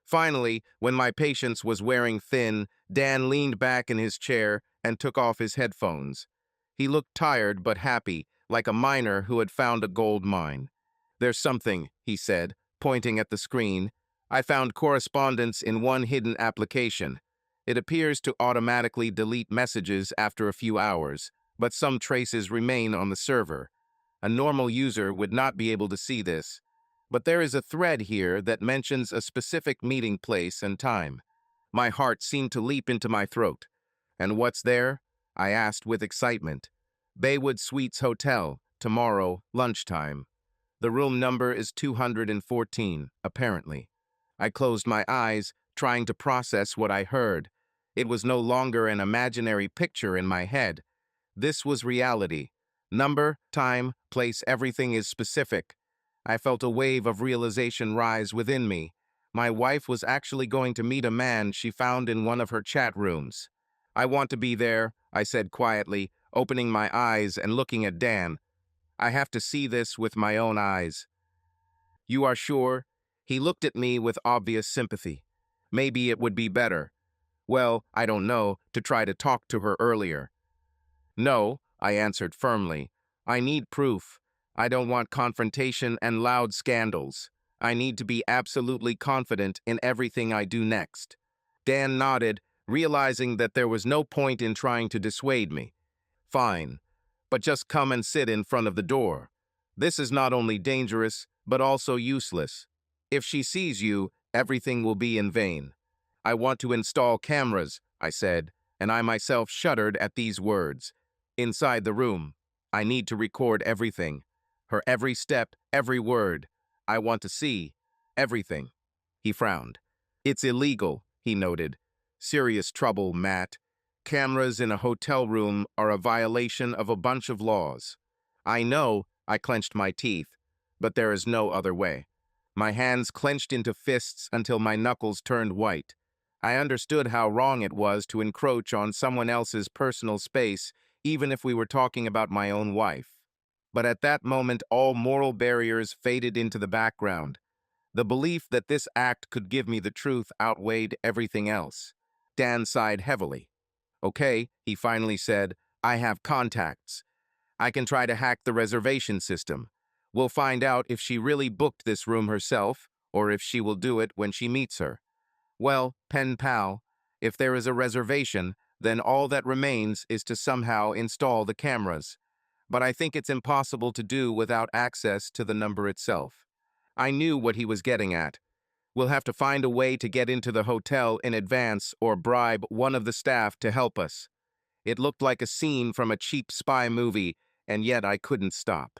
Finally, when my patience was wearing thin, Dan leaned back in his chair and took off his headphones. He looked tired but happy, like a miner who had found a gold mine. "There's something," he said, pointing at the screen. "I found correspondence in one hidden application. It appears to automatically delete messages after a few hours, but some traces remain on the server. A normal user would not be able to see this. But there is a thread here that mentions a specific meeting place and time." My heart seemed to leap into my throat. "And what's there?" I asked with excitement. "Baywood Suites Hotel, tomorrow, lunchtime. The room number is 214, apparently." I closed my eyes, trying to process what I heard. It was no longer an imaginary picture in my head. This was reality. Number, time, place, everything is specific. I felt a wave of realization rise within me. My wife was actually going to meet a man she found in one of her chat rooms. "I want to be there," I said quietly, opening my eyes and looking at Dan. "I have to see this with my own eyes." "You are sure?" He looked at me with obvious sympathy. "Maybe it would be better. Well, I don't know, to try to talk to her earlier." "No," I answered firmly. "I need proof. I don't want confrontation and loud scandals. I need to be absolutely confident in everything I do next." Dan nodded, realizing that there was no point in trying to dissuade me. "Fine, but just come and sit in front of the door. This is not only dangerous, but also useless. If she sees you, everything will be in vain." "I want to install cameras," I said, and I myself shuddered at these words. "Inside the room. I need to record everything. Her every step, every word. I want to see everything." He frowned. "It's illegal," he noted. "Serious trouble, Matt. Cameras in a hotel room are a violation of a bunch of laws." "I know," I clenched my teeth, "but there is no other way." My hands clenched into fists until my knuckles turned white. I understood how wrong it was to encroach on someone else's personal space, even if we were talking about my own wife. But at that moment, all moral barriers faded into the background. The belief that this act could give me the truth outweighed everything else. Dan sighed heavily. "Okay," he finally said, "I have contacts. I can try to hack the reservation system. We'll find out if she really booked this room herself, or if she will do it when she meets her. Well, pen pal, if there is a reservation, then all that remains is to somehow install the cameras. But I think it's impossible to do without access to the number itself." I knew what he was getting at. We'll have to find a way to get into the hotel in advance or bribe one of the staff to help us. It looked like a scene from a cheap spy movie, and yet I couldn't stop.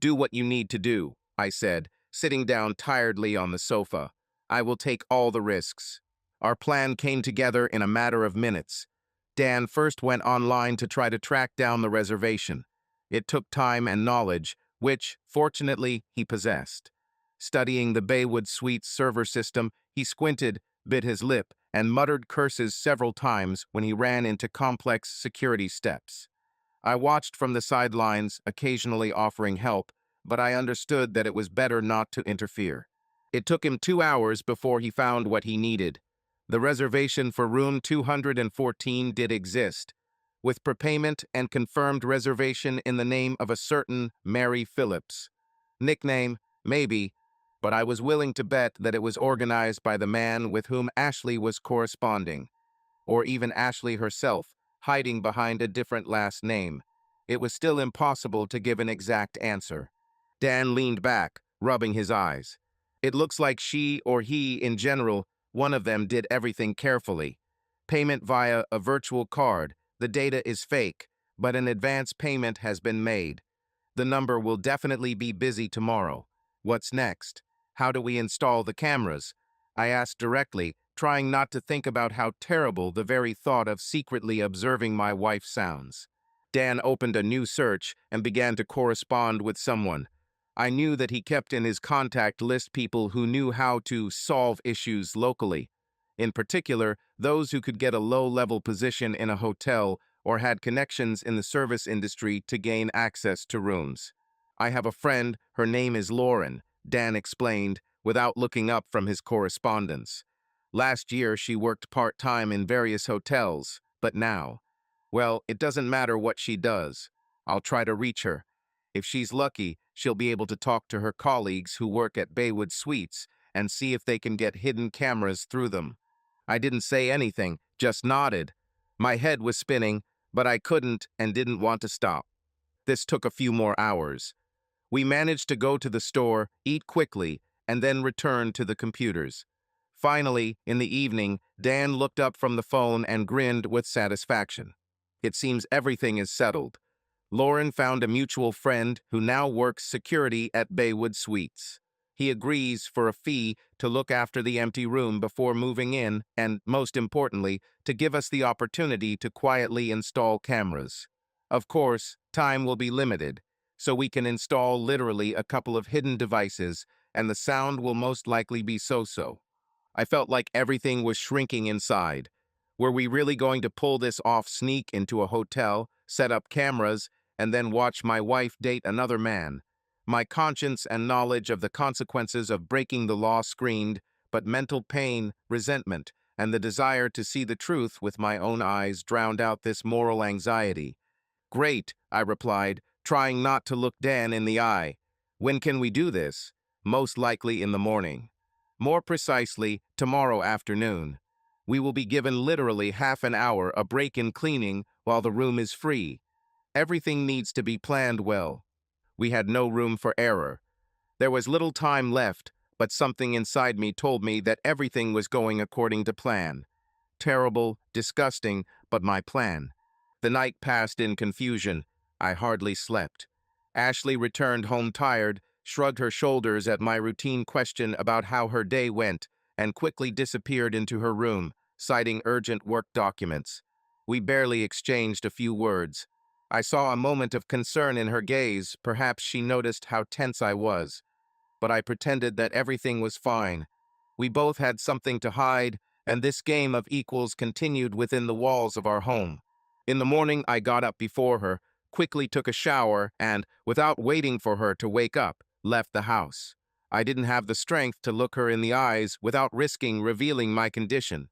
Do what you need to do, I said, sitting down tiredly on the sofa. I will take all the risks. Our plan came together in a matter of minutes. Dan first went online to try to track down the reservation. It took time and knowledge, which, fortunately, he possessed. Studying the Baywood Suites server system, he squinted, bit his lip, and muttered curses several times when he ran into complex security steps. I watched from the sidelines, occasionally offering help, but I understood that it was better not to interfere. It took him 2 hours before he found what he needed. The reservation for room 214 did exist, with prepayment and confirmed reservation in the name of a certain Mary Phillips. Nickname, maybe, but I was willing to bet that it was organized by the man with whom Ashley was corresponding, or even Ashley herself, hiding behind a different last name. It was still impossible to give an exact answer. Dan leaned back, rubbing his eyes. It looks like she or he in general, one of them did everything carefully. Payment via a virtual card. The data is fake, but an advance payment has been made. The number will definitely be busy tomorrow. What's next? How do we install the cameras? I asked directly, trying not to think about how terrible the very thought of secretly observing my wife sounds. Dan opened a new search and began to correspond with someone. I knew that he kept in his contact list people who knew how to solve issues locally. In particular, those who could get a low-level position in a hotel or had connections in the service industry to gain access to rooms. I have a friend, her name is Lauren, Dan explained, without looking up from his correspondence. Last year, she worked part-time in various hotels, but now, well, it doesn't matter what she does. I'll try to reach her. If she's lucky, she'll be able to talk to her colleagues who work at Baywood Suites and see if they can get hidden cameras through them. I didn't say anything, just nodded. My head was spinning, but I couldn't and didn't want to stop. This took a few more hours. We managed to go to the store, eat quickly, and then return to the computers. Finally, in the evening, Dan looked up from the phone and grinned with satisfaction. It seems everything is settled. Lauren found a mutual friend who now works security at Baywood Suites. He agrees for a fee to look after the empty room before moving in and, most importantly, to give us the opportunity to quietly install cameras. Of course, time will be limited, so we can install literally a couple of hidden devices, and the sound will most likely be so-so. I felt like everything was shrinking inside. Were we really going to pull this off, sneak into a hotel, set up cameras, and then watch my wife date another man? My conscience and knowledge of the consequences of breaking the law screened, but mental pain, resentment, and the desire to see the truth with my own eyes drowned out this moral anxiety. Great, I replied, trying not to look Dan in the eye. When can we do this? Most likely in the morning. More precisely, tomorrow afternoon. We will be given literally half an hour a break in cleaning while the room is free. Everything needs to be planned well. We had no room for error. There was little time left, but something inside me told me that everything was going according to plan. Terrible, disgusting, but my plan. The night passed in confusion. I hardly slept. Ashley returned home tired, shrugged her shoulders at my routine question about how her day went, and quickly disappeared into her room, citing urgent work documents. We barely exchanged a few words. I saw a moment of concern in her gaze. Perhaps she noticed how tense I was. But I pretended that everything was fine. We both had something to hide, and this game of equals continued within the walls of our home. In the morning, I got up before her, quickly took a shower, and, without waiting for her to wake up, left the house. I didn't have the strength to look her in the eyes without risking revealing my condition.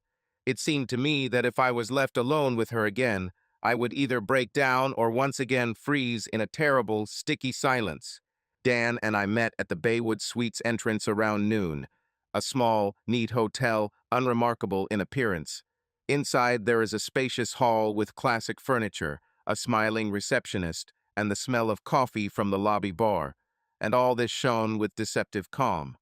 It seemed to me that if I was left alone with her again, I would either break down or once again freeze in a terrible, sticky silence. Dan and I met at the Baywood Suites entrance around noon, a small, neat hotel, unremarkable in appearance. Inside there is a spacious hall with classic furniture, a smiling receptionist, and the smell of coffee from the lobby bar, and all this shone with deceptive calm.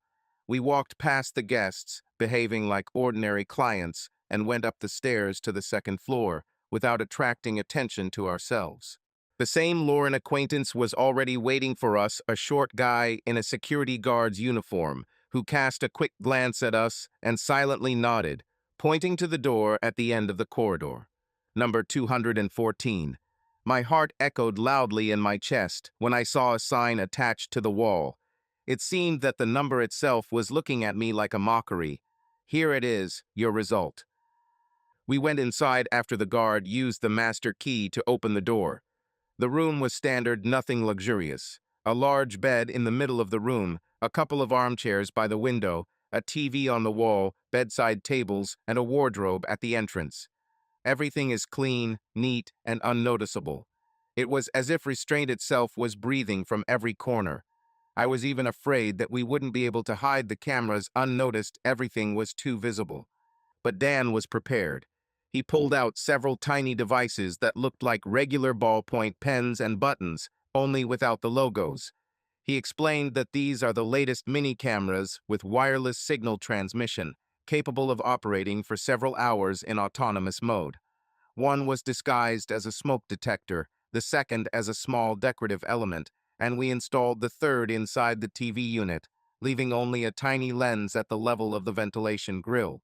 We walked past the guests, behaving like ordinary clients, and went up the stairs to the second floor, without attracting attention to ourselves. The same Lauren acquaintance was already waiting for us, a short guy in a security guard's uniform, who cast a quick glance at us and silently nodded, pointing to the door at the end of the corridor. Number 214. My heart echoed loudly in my chest when I saw a sign attached to the wall. It seemed that the number itself was looking at me like a mockery. Here it is, your result. We went inside after the guard used the master key to open the door. The room was standard, nothing luxurious. A large bed in the middle of the room, a couple of armchairs by the window, a TV on the wall, bedside tables, and a wardrobe at the entrance. Everything is clean, neat, and unnoticeable. It was as if restraint itself was breathing from every corner. I was even afraid that we wouldn't be able to hide the cameras unnoticed. Everything was too visible. But Dan was prepared. He pulled out several tiny devices that looked like regular ballpoint pens and buttons, only without the logos. He explained that these are the latest mini cameras with wireless signal transmission, capable of operating for several hours in autonomous mode. One was disguised as a smoke detector, the second as a small decorative element, and we installed the third inside the TV unit, leaving only a tiny lens at the level of the ventilation grill.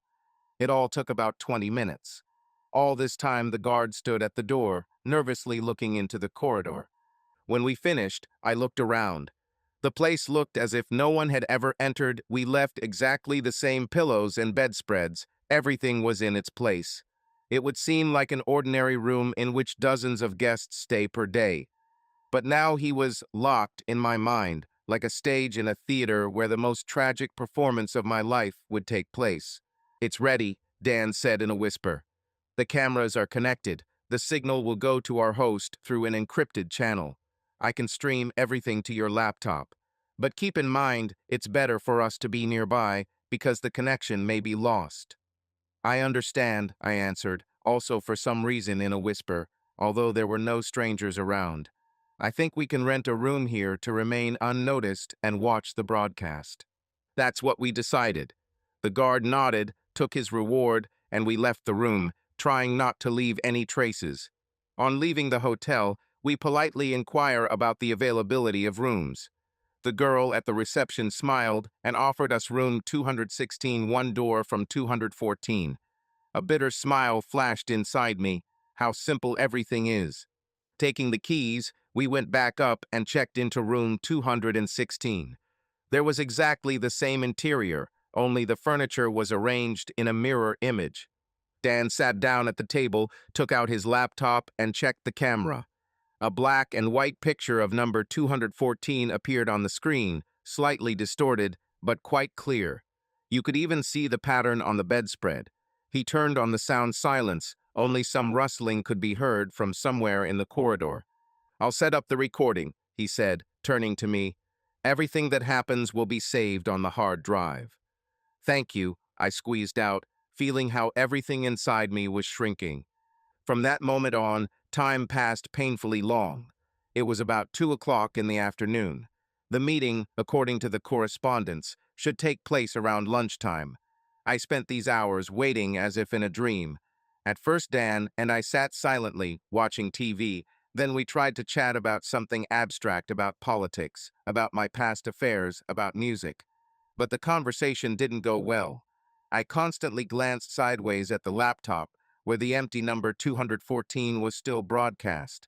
It all took about 20 minutes. All this time the guard stood at the door, nervously looking into the corridor. When we finished, I looked around. The place looked as if no one had ever entered. We left exactly the same pillows and bedspreads. Everything was in its place. It would seem like an ordinary room in which dozens of guests stay per day. But now he was locked in my mind, like a stage in a theater where the most tragic performance of my life would take place. "It's ready," Dan said in a whisper. "The cameras are connected. The signal will go to our host through an encrypted channel. I can stream everything to your laptop. But keep in mind, it's better for us to be nearby because the connection may be lost." "I understand," I answered, also for some reason in a whisper, although there were no strangers around. "I think we can rent a room here to remain unnoticed and watch the broadcast." That's what we decided. The guard nodded, took his reward, and we left the room, trying not to leave any traces. On leaving the hotel, we politely inquire about the availability of rooms. The girl at the reception smiled and offered us room 216, one door from 214. A bitter smile flashed inside me. How simple everything is. Taking the keys, we went back up and checked into room 216. There was exactly the same interior, only the furniture was arranged in a mirror image. Dan sat down at the table, took out his laptop, and checked the camera. A black and white picture of number 214 appeared on the screen, slightly distorted, but quite clear. You could even see the pattern on the bedspread. He turned on the sound silence, only some rustling could be heard from somewhere in the corridor. "I'll set up the recording," he said, turning to me. "Everything that happens will be saved on the hard drive." "Thank you," I squeezed out, feeling how everything inside me was shrinking. From that moment on, time passed painfully long. It was about 2 o'clock in the afternoon. The meeting, according to the correspondence, should take place around lunchtime. I spent these hours waiting as if in a dream. At first Dan and I sat silently, watching TV. Then we tried to chat about something abstract, about politics, about my past affairs, about music. But the conversation didn't go well. I constantly glanced sideways at the laptop, where the empty number 214 was still broadcast.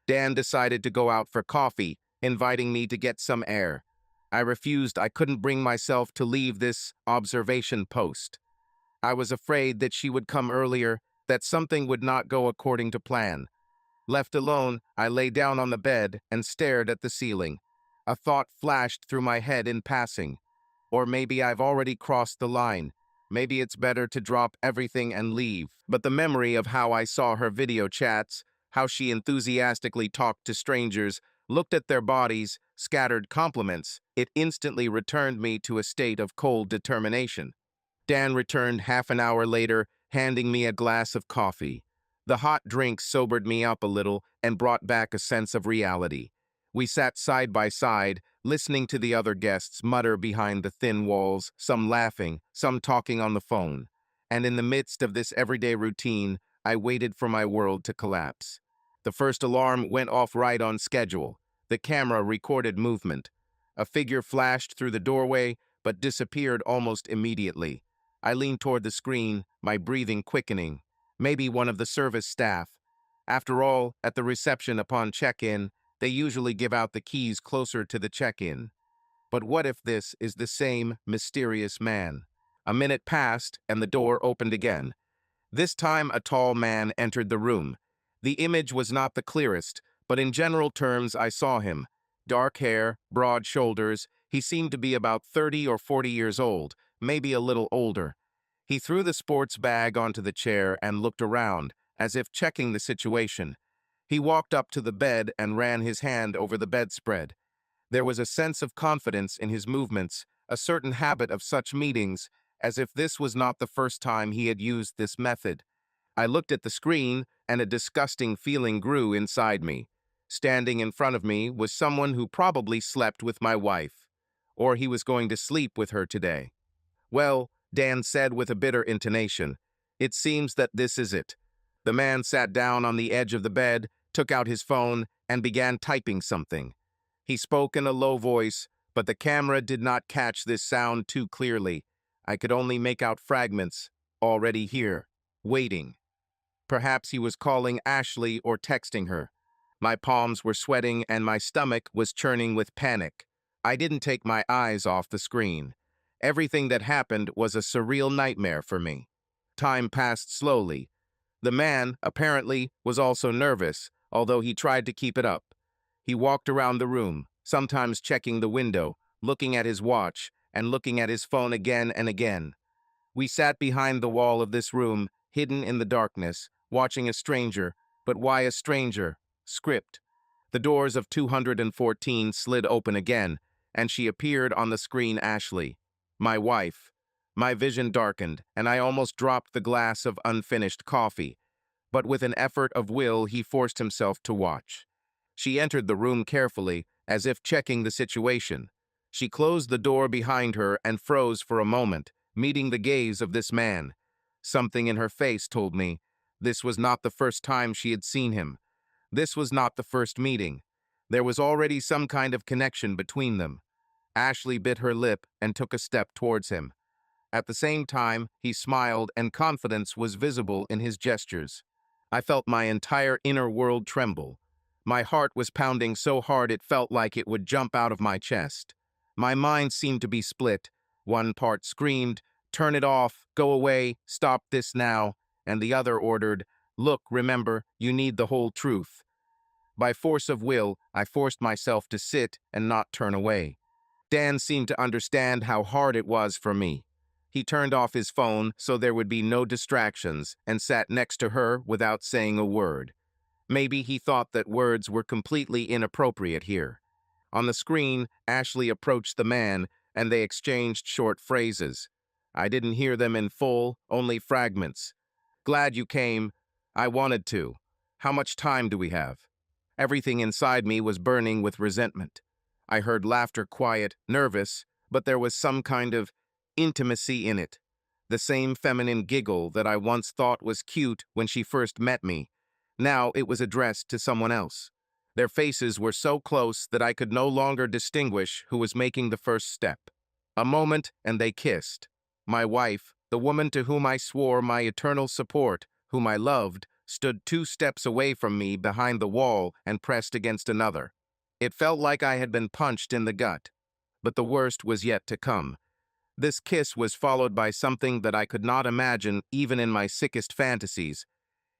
Dan decided to go out for coffee, inviting me to get some air. I refused. I couldn't bring myself to leave this observation post. I was afraid that she would come earlier, that something would not go according to plan. Left alone, I lay down on the bed and stared at the ceiling. A thought flashed through my head in passing. Or maybe I've already crossed the line. Maybe it's better to drop everything and leave. But the memory of how I saw her video chats, how she enthusiastically talked to strangers, looked at their bodies, scattered compliments, it instantly returned me to a state of cold determination. Dan returned half an hour later, handing me a glass of coffee. The hot drink sobered me up a little and brought back a sense of reality. We sat side by side, listening to the other guests mutter behind the thin walls, some laughing, some talking on the phone. And in the midst of this everyday routine, I waited for my world to collapse. The first alarm went off right on schedule. The camera recorded movement. A figure flashed through the doorway, but disappeared almost immediately. I leaned toward the screen, my breathing quickening. Maybe one of the service staff. After all, at the reception upon check-in, they usually give out the keys closer to the check-in. But what if this is the same mysterious man? A minute passed, and the door opened again. This time a tall man entered the room. The image was not the clearest, but in general terms I saw him. Dark hair, broad shoulders, he seemed to be about 30 or 40 years old, maybe a little older. He threw the sports bag onto the chair and looked around, as if checking the situation. He walked up to the bed and ran his hand over the bedspread. There was a sense of confidence in his movements, a certain habit of such meetings, as if this was not the first time he had used this method. I looked at the screen, and a disgusting feeling grew inside me. Standing in front of me was someone who probably slept with my wife, or he was going to sleep with her today. Well, Dan said with a bitter intonation, it seems that this is it. The man sat down on the edge of the bed, took out his phone, and began typing something. He spoke in a low voice, but the camera did not catch this sound too clearly. I could only make out fragments, already here, waiting. Perhaps he was calling Ashley or texting her. My palms were sweating and my stomach was churning with panic. I didn't take my eyes off the screen. Everything that happened was a surreal nightmare for me. Time passed slowly. The man, apparently, was also nervous, although he tried to keep it up. He walked around the room, sometimes checking the window, looking at his watch, and looking at his phone again and again. We sat behind the wall of this room, hidden in the darkness, watching a stranger. But why a stranger? Script. The doors of 214 slid open again, and she appeared on the screen. Ashley, my wife. My vision darkened, and I almost dropped the glass of unfinished coffee. But with an effort of will, he forced himself to watch. She entered the room carefully, as if checking the situation. She closed the door behind her and froze for a moment, meeting the gaze of this man. Something in her face told me this was not the first time she had seen him. This was not the first meeting. There was already some kind of connection between them. Ashley bit her lip and took a step towards him. At the same time, he smiled and confidence was visible in his gestures. I felt my entire inner world tremble. My heart was pounding so hard it felt like it would jump out of my chest. My mind seemed to be split. One part screamed, "Turn it off, go away, stop this now," and the other ordered, "Look, remember, you need the whole truth." By force of will, I forced myself to sit and not turn away. Dan seemed to understand how hard it was for me. He turned off his phone so there would be no distractions and sat next to her without saying a word. Maybe he thought that words were completely inappropriate here. On the screen, Ashley approached the man, and they exchanged short phrases. I didn't hear them in full, only fragments. "Glad you came. I wanted to. How much time do we have?" Everything inside me was burning with resentment. I heard laughter, quiet, nervous, but there was some kind of intimacy in it. The same feminine giggle that I once thought was cute when she first met me. Now it was addressed to someone else. Their faces were so close that I could no longer distinguish who was making the first step. A moment, and they kissed. My wife, the woman to whom I swore my eternal support, whom I loved, stood 2 steps away from me behind the wall and pressed against another. It felt like I had been punched in the gut. But the worst was yet to come. This kiss was followed by something that I could not imagine even in my sickest fantasies.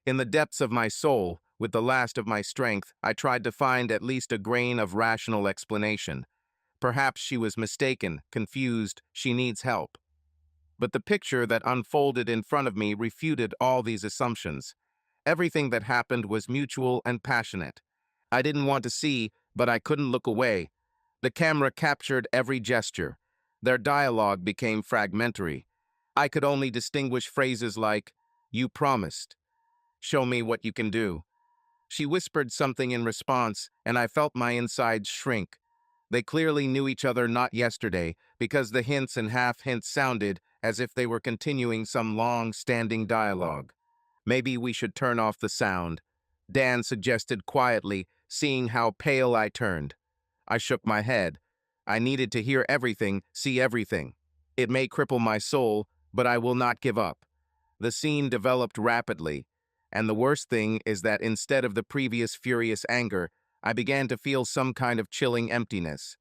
In the depths of my soul, with the last of my strength, I tried to find at least a grain of rational explanation. Perhaps she was mistaken, confused, she needs help. But the picture that unfolded in front of me refuted all these assumptions. Everything that happened was mutual and passionate. I didn't want to see, but I couldn't look away. The camera captured every gesture. Their dialogue became fragmentary. I could only distinguish phrases like, "You promised," "Show me what you can do." She whispered something in response, and I felt my insides shrink. They clearly knew each other not yesterday, because the hints and half-hints sounded as if they were continuing some long-standing dialogue. Maybe we should turn off the sound, Dan suggested quietly, seeing how pale I turned. I shook my head. I needed to hear everything, see everything. It may cripple my soul, but I will not give up. The scene developed rapidly, and the worst thing is that instead of the previous furious anger, I began to feel some kind of chilling emptiness.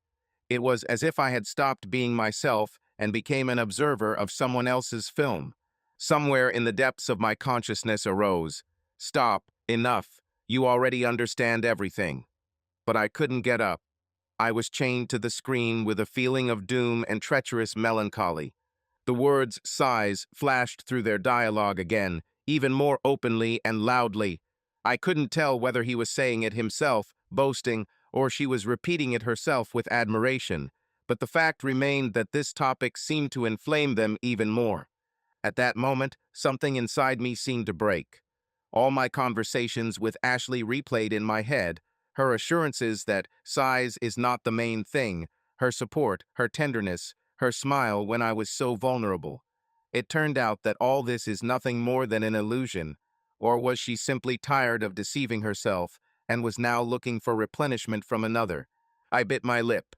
It was as if I had stopped being myself and became an observer of someone else's film. Somewhere in the depths of my consciousness arose, "Stop, enough, you already understand everything." But I couldn't get up. I was chained to the screen with a feeling of doom and treacherous melancholy. The words sighs flashed through their dialogue again, even more openly and loudly. I couldn't tell whether he was saying it himself, boasting, or she was repeating it herself with admiration, but the fact remained that this topic seemed to inflame them even more. At that moment, something inside me seemed to break. All my conversations with Ashley replayed in my head, her assurances that size is not the main thing, her support, her tenderness, her smile when I was so vulnerable. It turned out that all this is nothing more than an illusion, or was she simply tired of deceiving herself and was now looking for replenishment from another? I bit my lip.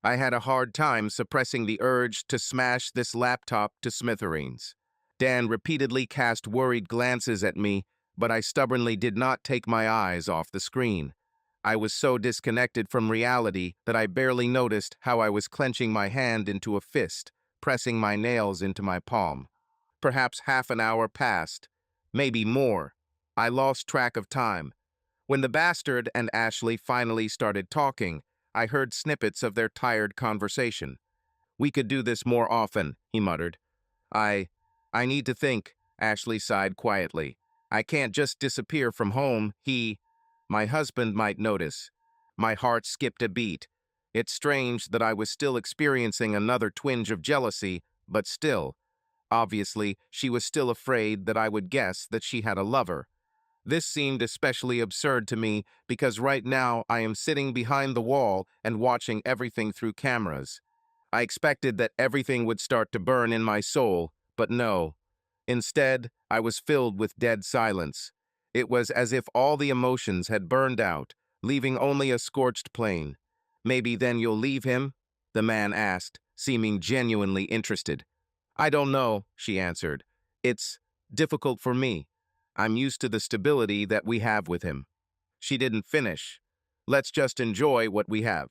I had a hard time suppressing the urge to smash this laptop to smithereens. Dan repeatedly cast worried glances at me, but I stubbornly did not take my eyes off the screen. I was so disconnected from reality that I barely noticed how I was clenching my hand into a fist, pressing my nails into my palm. Perhaps half an hour passed, maybe more. I lost track of time. When the bastard and Ashley finally started talking, I heard snippets of their tired conversation. "We could do this more often," he muttered. I I need to think," Ashley sighed quietly. "I can't just disappear from home. My husband might notice." My heart skipped a beat. It's strange that I was still experiencing another twinge of jealousy, but still. Obviously, she was still afraid that I would guess that she had a lover. This seemed especially absurd to me because right now I am sitting behind the wall and watching everything through cameras. I expected that everything would start to burn in my soul, but no. Instead, I was filled with dead silence. It was as if all the emotions had burned out, leaving only a scorched plain. "Maybe then you'll leave him?" the man asked, seeming genuinely interested. "I don't know," she answered. "It's difficult for me. I'm used to the stability that we have with him." She didn't finish. "Let's just enjoy what we have."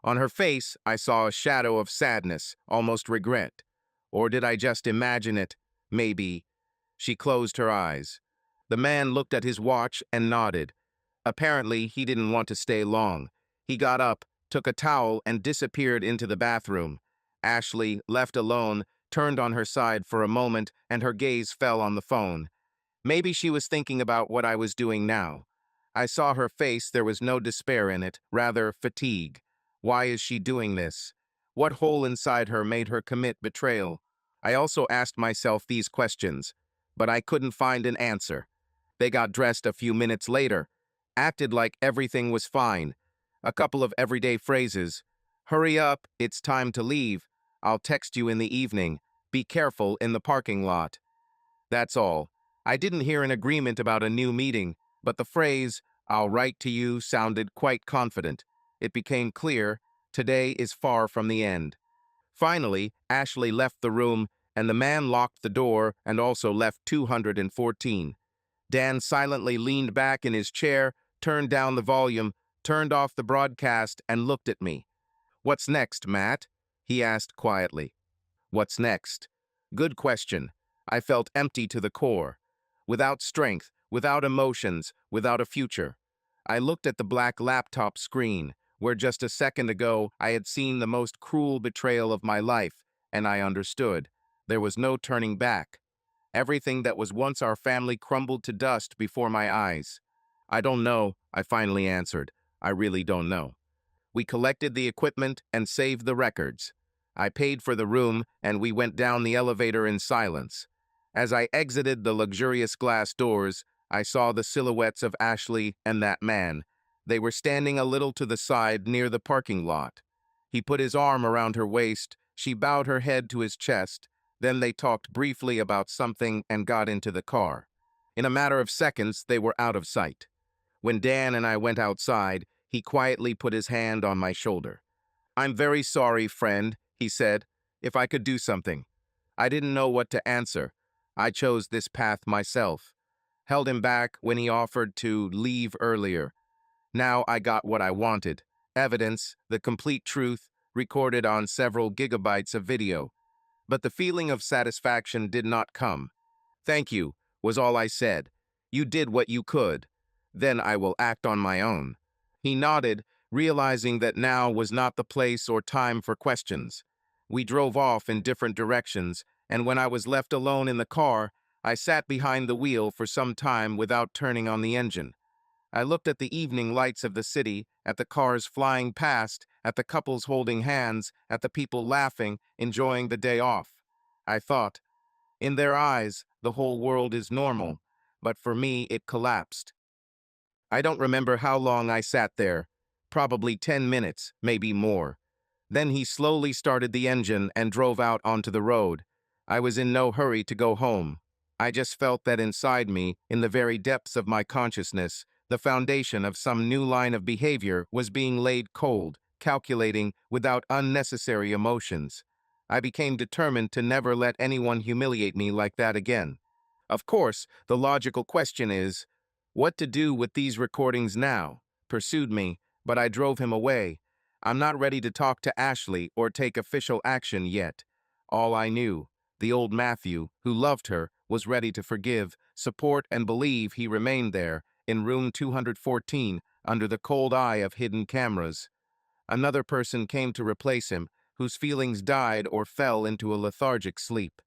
On her face, I saw a shadow of sadness, almost regret. Or did I just imagine it? Maybe. She closed her eyes. The man looked at his watch and nodded. Apparently, he didn't want to stay long. He got up, took a towel, and disappeared into the bathroom. Ashley, left alone, turned on her side for a moment, and her gaze fell on the phone. Maybe she was thinking about what I was doing now. I saw her face, there was no despair in it, rather fatigue. Why is she doing this? What hole inside her made her commit betrayal? I also asked myself these questions, but I couldn't find an answer. They got dressed a few minutes later, acted like everything was fine. A couple of everyday phrases. "Hurry up, it's time to leave. I'll text you in the evening. Be careful in the parking lot." That's all. I didn't hear an agreement about a new meeting, but the phrase, "I'll write to you," sounded quite confident. It became clear, today is far from the end. Finally, Ashley left the room, and the man locked the door and also left 214. Dan silently leaned back in his chair, turned down the volume, turned off the broadcast, and looked at me. "What's next, Matt?" he asked quietly. What's next? Good question. I felt empty to the core. Without strength, without emotions, without a future. I looked at the black laptop screen, where just a second ago I had seen the most cruel betrayal of my life, and I understood. There was no turning back. Everything that was once our family crumbled to dust before my eyes. "I don't know," I finally answered. "I really don't know." We collected the equipment and saved the records. I paid for the room, and we went down the elevator in silence. As I exited the luxurious glass doors, I saw the silhouettes of Ashley and that man. They were standing a little to the side near the parking lot. He put his arm around her waist. She bowed her head to his chest. Then they talked briefly about something and got into the car. In a matter of seconds, they were out of sight. When Dan and I went outside, he quietly put his hand on my shoulder. "I'm very sorry, friend," he said. "If I could do something." I didn't know what to answer. I chose this path myself. Held him back when he offered to leave earlier. Now I got what I wanted. Evidence, the complete truth, recorded on several gigabytes of video. But the feeling of satisfaction did not come. "Thank you," was all I said. "You did what you could. Then I will act on my own." He nodded, realizing that now was not the place or time for questions. We drove off in different directions, and when I was left alone in the car, I sat behind the wheel for some time without turning on the engine. I looked at the evening lights of the city, at the cars flying past, at the couples holding hands, at the people laughing, enjoying the day off. I thought, in their eyes, the whole world is normal, but for me, it collapsed. I don't remember how long I sat there, probably 10 minutes, maybe more. Then he slowly started the engine and drove out onto the road. I was in no hurry to go home. I just felt that inside me, in the very depths of my consciousness, the foundation of some new line of behavior was being laid cold, calculating, without unnecessary emotions. I became determined to never let anyone humiliate me like that again. Of course, the logical question is, what to do with these recordings now? Pursued me, but I drove him away. I'm not ready to talk to Ashley or take official action yet. All I knew, the old Matthew, who loved her, was ready to forgive, support, and believe he remained there, in room 214, under the cold eye of hidden cameras. Another person came to replace him, whose feelings died or fell into a lethargic sleep.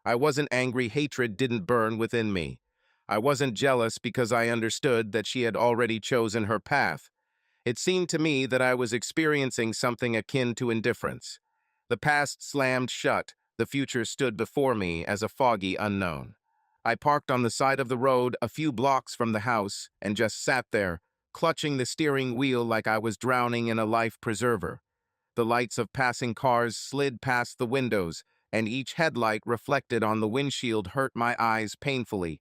I wasn't angry, hatred didn't burn within me. I wasn't jealous because I understood that she had already chosen her path. It seemed to me that I was experiencing something akin to indifference. The past slammed shut, the future stood before me as a foggy unknown. I parked on the side of the road a few blocks from the house and just sat there, clutching the steering wheel like I was drowning in a life preserver. The lights of passing cars slid past the windows, and each headlight reflected on the windshield hurt my eyes painfully.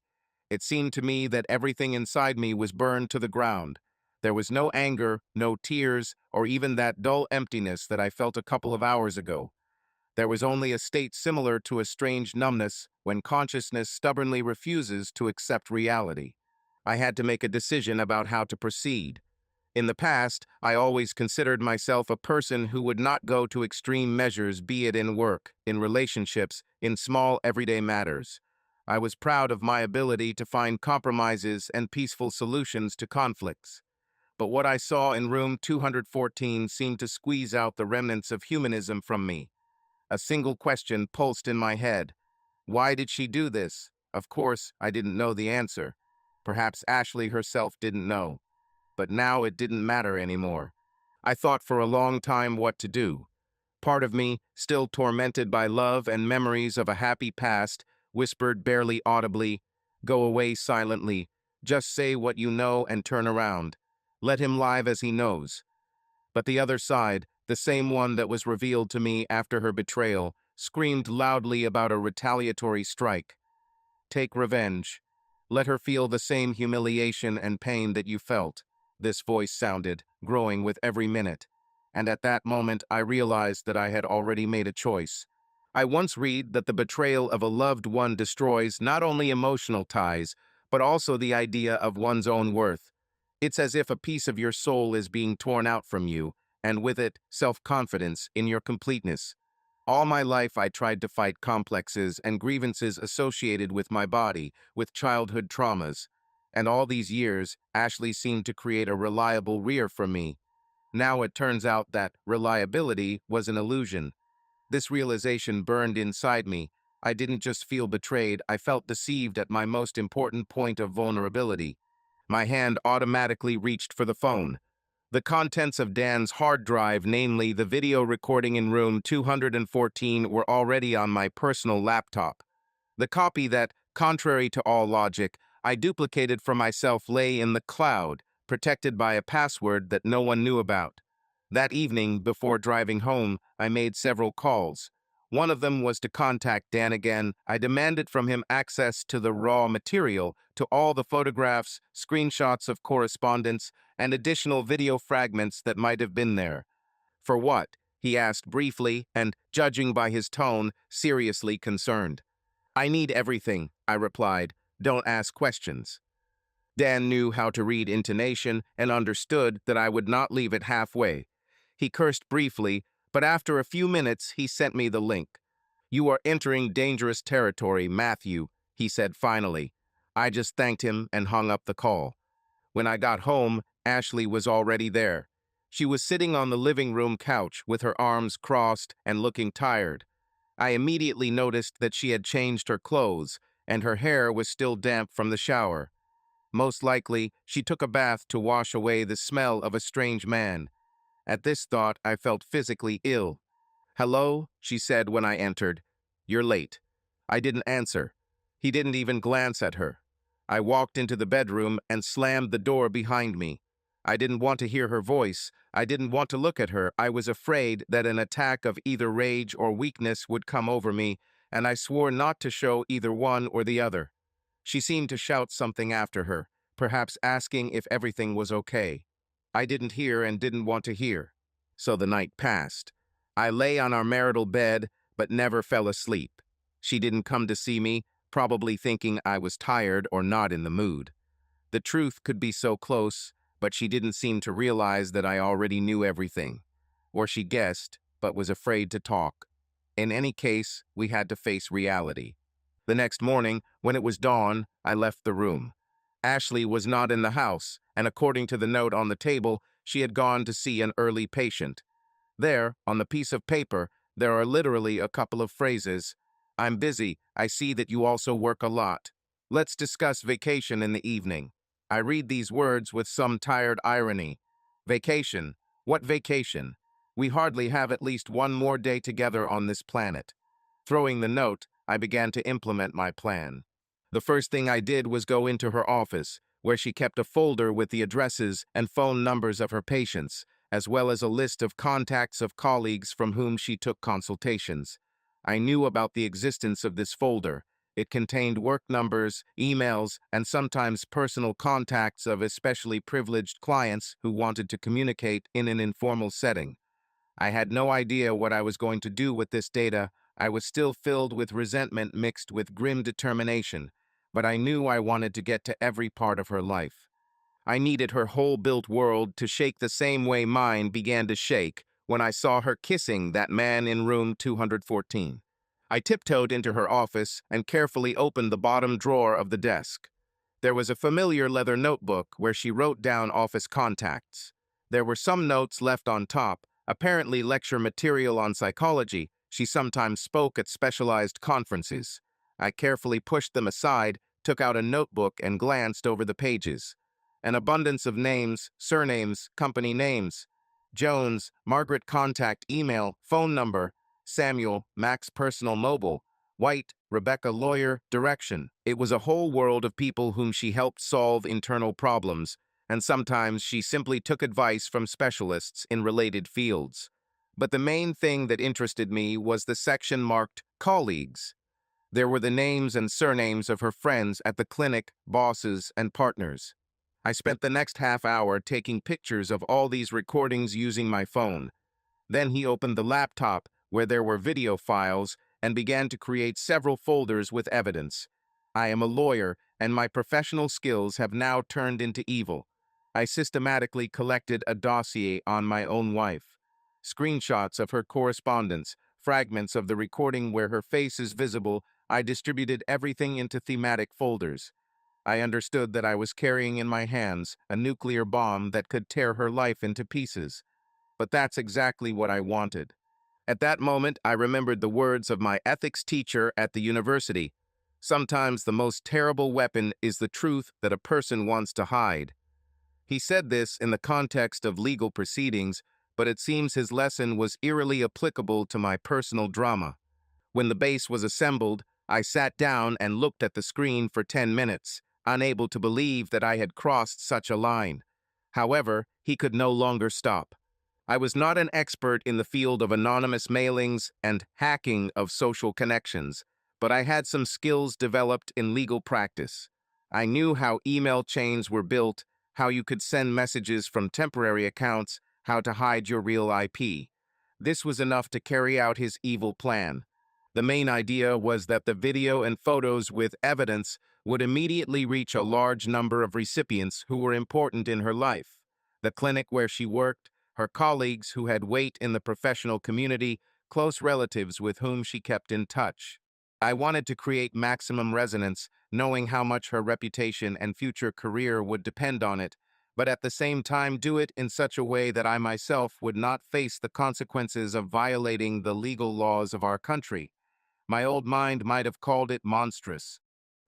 It seemed to me that everything inside me was burned to the ground. There was no anger, no tears, or even that dull emptiness that I felt a couple of hours ago. There was only a state similar to a strange numbness when consciousness stubbornly refuses to accept reality. I had to make a decision about how to proceed. In the past, I always considered myself a person who would not go to extreme measures, be it in work, in relationships, in small everyday matters. I was proud of my ability to find compromises and peaceful solutions to conflicts. But what I saw in room 214 seemed to squeeze out the remnants of humanism from me. A single question pulsed in my head. Why did she do this? Of course, I didn't know the answer. Perhaps Ashley herself didn't know. But now it didn't matter anymore. I thought for a long time what to do. Part of me, still tormented by love and memories of a happy past, whispered barely audibly, "Go away silently. Just say what you know and turn around. Let him live as he knows." But the other side, the same one that was revealed to me after her betrayal, screamed loudly about a retaliatory strike. "Take revenge. Let her feel the same humiliation and pain that you felt," this voice sounded, growing with every minute. And at that moment, I realized that I had already made a choice. I once read that the betrayal of a loved one destroys not only emotional ties, but also the idea of one's own worth. It's as if a piece of your soul is being torn out from you, and with it, self-confidence in your completeness. All my life I tried to fight complexes and grievances associated with my body, with childhood traumas. And all these years, Ashley seemed to create a reliable rear for me. Now it turns out that reliability was an illusion. This realization burned inside me. I didn't just feel betrayed, I felt deceived at my most important point of vulnerability. My hand automatically reached for the phone. The contents of Dan's hard drive, namely the video recording in room 214, were already on my personal laptop. The copy that, contrary to all logic, I duplicated for myself lay in the cloud, protected by a password that no one knew about. That evening, before driving home, I made several calls. One of them was to contact Dan again. I demanded from him access to the raw material, to all the photographs, screenshots of correspondence, and additional video fragments that might have been there. For what? He asked briefly and, judging by his tone, seriously concerned. I need everything, I replied. Don't ask questions. Dan knew how to read intonation and understood that I would not leave it halfway. He cursed briefly, but after a few minutes he sent me the link. You are entering dangerous territory, Matthew, he said finally. I just thanked him and hung up the call. When I got home, Ashley was already there. She was sitting on the living room couch with her arms crossed and looking tired. I immediately noticed that she had changed her clothes, and her hair was still damp from the shower. Most likely, she took a bath to wash away the smell of a strange man. At this thought, I felt physically ill. Hello, she said when I entered. You're late. I didn't answer. He didn't even glance at her. I walked into the bedroom and slammed the door behind me. I didn't want to hear her voice. I didn't want to look at her. I was afraid that an attack of either rage or weakness would come over me, and I swore not to show either one or the other. She seemed to shout something after her, perhaps asking if everything was okay. I didn't hear and didn't want to hear. So the night passed. I lay on our marital bed, but never fell asleep. She didn't come to see me, probably thinking I was tired or not in the mood. The truth could be so close, but she didn't seem to realize that I already knew everything. Or she guessed, but was afraid to talk. In any case, we had to face reality. The next morning, when it was dawn, I left the room. Ashley was not in the house, and according to the note on the table, she had gone to see an early patient. There, on the piece of paper, there are literally a couple of phrases. I'm busy. I see that you also work a lot. Let's discuss vacation in the evening. I read these words with some tired irony. Vacation? What vacation? We hardly have at least one more day together on this planet. Throwing the note, I began to implement my plan. The first thing I did was go into her office, where she kept a folder with the addresses and phone numbers of her patients, as well as a list of contacts of colleagues from whom she took consultations. I knew about the existence of this folder. It contained work numbers, emails, and sometimes personal contacts of especially privileged clients who wanted to communicate in an informal setting. I had no idea what I was going to do with this data. I was still filled with resentment mixed with grim determination, but I knew I wanted to get to every part of her life. I needed her whole built world to shake the same way mine began to shake when I saw her kissing that man in room 214. I tiptoed into her office and carefully opened the bottom drawer of the desk. There was a familiar leather notebook where she wrote down office contacts. There were some notes left on top, apparently lecture material on psychology. She sometimes spoke at specialized conferences. I carefully pushed them aside, took out a notebook, and glanced over the pages. An abundance of names, surnames, company names. Jones, Margaret contact email, phone number. Samuel, Max personal mobile. White, Rebecca lawyer, direction. It was a whole world of people whom she helped solve internal problems, and sometimes she simply took advice from specialists in related fields. But the main thing that interested me was the section marked colleagues. There were the names and surnames of her friends at the clinic, bosses, and partners. I spent the next half hour taking pictures of all these recordings using my phone. Then he opened the laptop, where there were video files, and began to create several folders with evidence. I am a lawyer, and my professional skills have now turned into evil. I systematically collected a dossier on my own wife. Screenshots of her correspondence, fragments of the recording where her face is visible. I distributed everything into thematic folders. I understood that I was carrying in my hands a nuclear bomb that could tear her life into pieces. But that's exactly what I wanted. At that moment, I remembered the words of my ethics teacher at the university. Sometimes the most terrible weapon is the truth that a person wants to hide. He said this in the context of legal proceedings, but it seems his lesson was eerily applicable to my personal drama. When the base was assembled, I sat down and looked at the screen for 10 minutes. unable to believe that I had crossed such a line. However, he could no longer stop. I was not an expert in the field of anonymous mailings and hacking of social connections, but I had some skills developed in legal practice. I knew how email chains were built, how you could send messages from temporary accounts, how to hide your real IP. This was enough to carry out his evil plan. The main idea was that the video and photos with evidence would immediately reach a large number of recipients who were important in her life. The clinic where she worked, her colleagues who had weight in the professional community, close relatives with whom she kept in touch. I wanted to create maximum resonance, knowing how much her reputation and future career would depend on it, but at the same time do it in such a way that I myself would not face the consequences of violating the legal laws of our country. My old mind might have called it monstrous,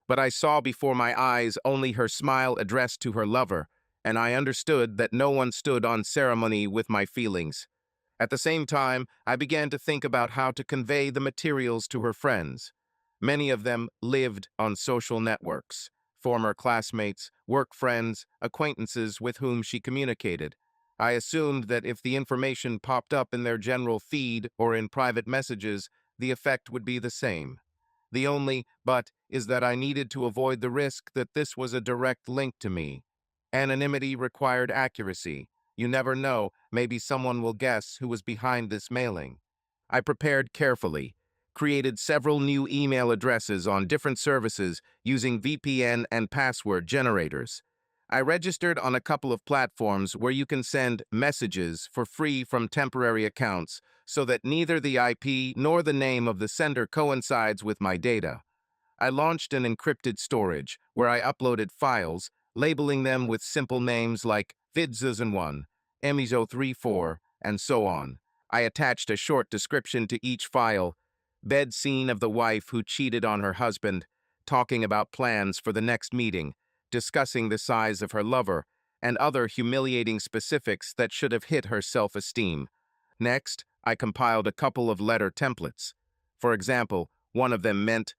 but I saw before my eyes only her smile addressed to her lover, and I understood that no one stood on ceremony with my feelings. At the same time, I began to think about how to convey the materials to her friends. Many of them lived on social networks, former classmates, work friends, acquaintances with whom she communicated. I assumed that if the information popped up in their general feed or in private messages, the effect would be the same. The only but is that I needed to avoid the risk that this was a direct link to me. Anonymity required accuracy. You never know, maybe someone will guess who was behind this mailing. I prepared carefully, created several new email addresses on different services using VPN and password generators. I registered on a couple of platforms where you can send messages for free from temporary accounts so that neither the IP nor the name of the sender coincides with my data. I launched an encrypted storage where I uploaded files, labeling them with simple names like vidzs1, emizo34, and so on. I attached a short description to each file, bed scene of the wife who cheated on her husband, talking about plans for the next meeting, discussing the size of her lover, and other humiliating specifics that should have hit her self-esteem. Next, I compiled a couple of letter templates. For example, one of them meant,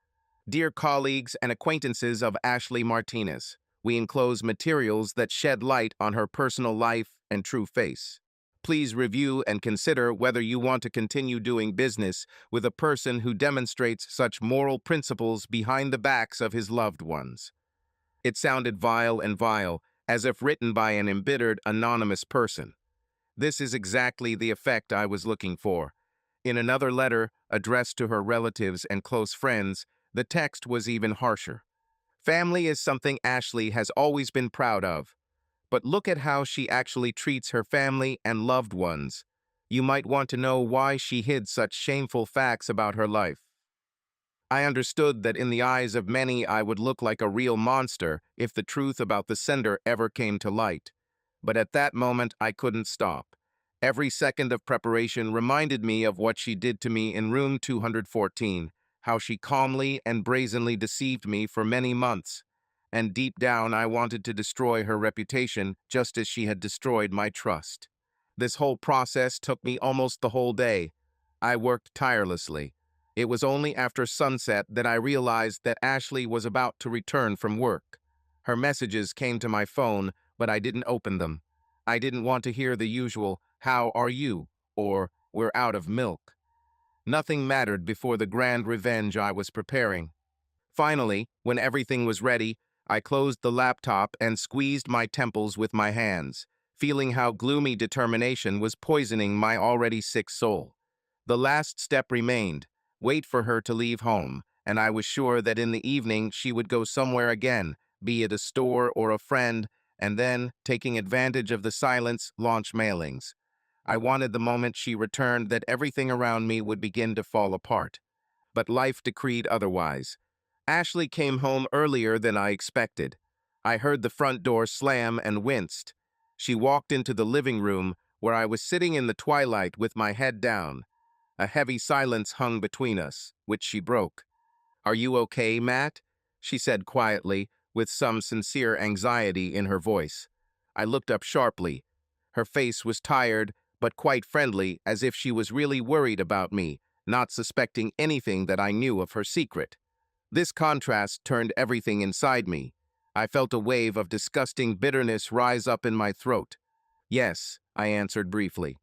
"Dear colleagues and acquaintances of Ashley Martinez, we enclose materials that shed light on her personal life and true face. Please review and consider whether you want to continue doing business with a person who demonstrates such moral principles behind the backs of his loved ones." It sounded vile, as if written by an embittered, anonymous person. This is exactly the effect I was looking for. In another letter, addressed to her relatives and close friends, the text was even harsher. "Family is something Ashley has always been proud of, but look at how she actually treats her family and loved ones. You might want to know why she hid such shameful facts about her life." I understood that in the eyes of many I would look like a real monster if the truth about the sender ever came to light. But at that moment I couldn't stop. Every second of preparation reminded me of what she did to me in room 214, how she calmly and brazenly deceived me for many months. And deep down I wanted to destroy her reputation just as she had destroyed my trust. This whole process took me almost the whole day. I worked tirelessly. It was only after sunset that I realized that Ashley was about to return from work. Her messages came to my phone, but I didn't open them. I didn't want to hear the usual, "How are you?" or "We're out of milk." Nothing mattered before the grand revenge I was preparing. Finally, when everything was ready, I closed the laptop and squeezed my temples with my hands, feeling how gloomy determination was poisoning my already sick soul. The last step remained: wait for her to leave home, and I was sure that in the evening she would go somewhere again, be it a store or a friend, and then, taking advantage of the silence, launch mailings. I wanted the moment she returned that everything around me would begin to fall apart. But life decreed otherwise. Ashley came home earlier than I expected. I heard the front door slam and winced. She walked into the living room, where I was sitting in the twilight with my head down. A heavy silence hung between us, which she broke. "Are you okay, Matt?" she said quietly, with some sincere anxiety in her voice. I looked up sharply. Her face was tired, but quite friendly, as if she was really worried about me, not suspecting anything that I knew of her secret. This contrast turned everything inside me. I felt a wave of disgusting bitterness rise up in my throat. Yes, I answered briefly.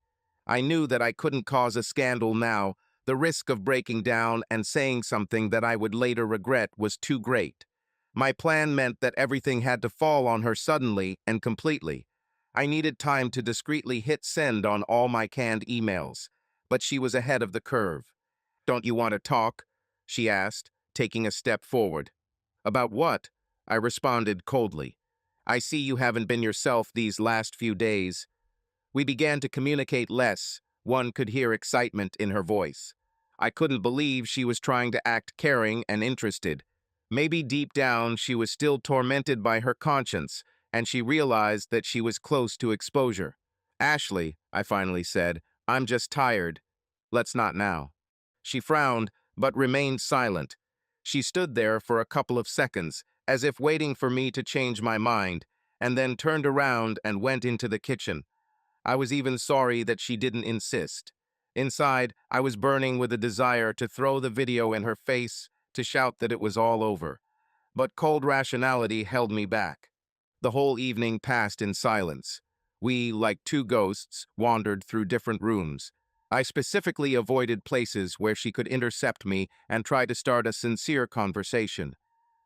I knew that I couldn't cause a scandal now. The risk of breaking down and saying something that I would later regret was too great. My plan meant that everything had to fall on her suddenly and completely. I needed time to discreetly hit send on all my canned emails, but she was ahead of the curve. "Don't you want to talk?" she asked, taking a step forward. "About what?" I responded coldly. "I see you haven't been yourself these last few days." We began to communicate less. One could hear excitement in her voice. I couldn't believe she was trying to act caring and interested. Maybe deep down she was still tormented by her conscience, and she realized that she was close to exposure. "Ashley," I finally said, "I'm just tired. Let's not now." She frowned, but remained silent. She stood there for a couple of seconds, as if waiting for me to change my mind, and then turned around and went into the kitchen. I was even sorry that she didn't insist. Inside, I was burning with a desire to throw the video in her face, to shout that it was all over. But cold rationality held me back. The whole evening passed in silence. We, like two ghosts, wandered through different rooms. I specifically avoided places where she could intercept me and try to start a sincere conversation.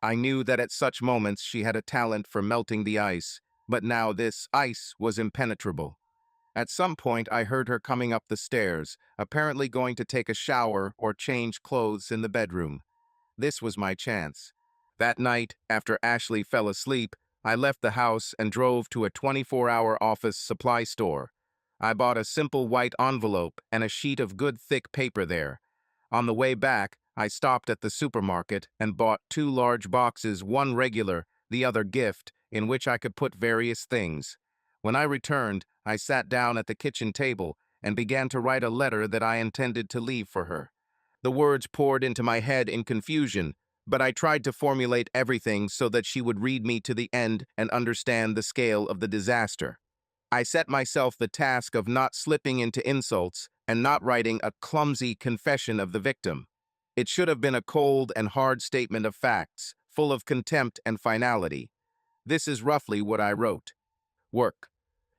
I knew that at such moments she had a talent for melting the ice, but now this ice was impenetrable. At some point, I heard her coming up the stairs, apparently going to take a shower or change clothes in the bedroom. This was my chance. That night, after Ashley fell asleep, I left the house and drove to a 24-hour office supply store. I bought a simple white envelope and a sheet of good thick paper there. On the way back, I stopped at the supermarket and bought two large boxes, one regular, the other gift, in which I could put various things. When I returned, I sat down at the kitchen table and began to write a letter that I intended to leave for her. The words poured into my head in confusion, but I tried to formulate everything so that she would read me to the end and understand the scale of the disaster. I set myself the task of not slipping into insults and not writing a clumsy confession of the victim. It should have been a cold and hard statement of facts, full of contempt and finality. This is roughly what I wrote. Work.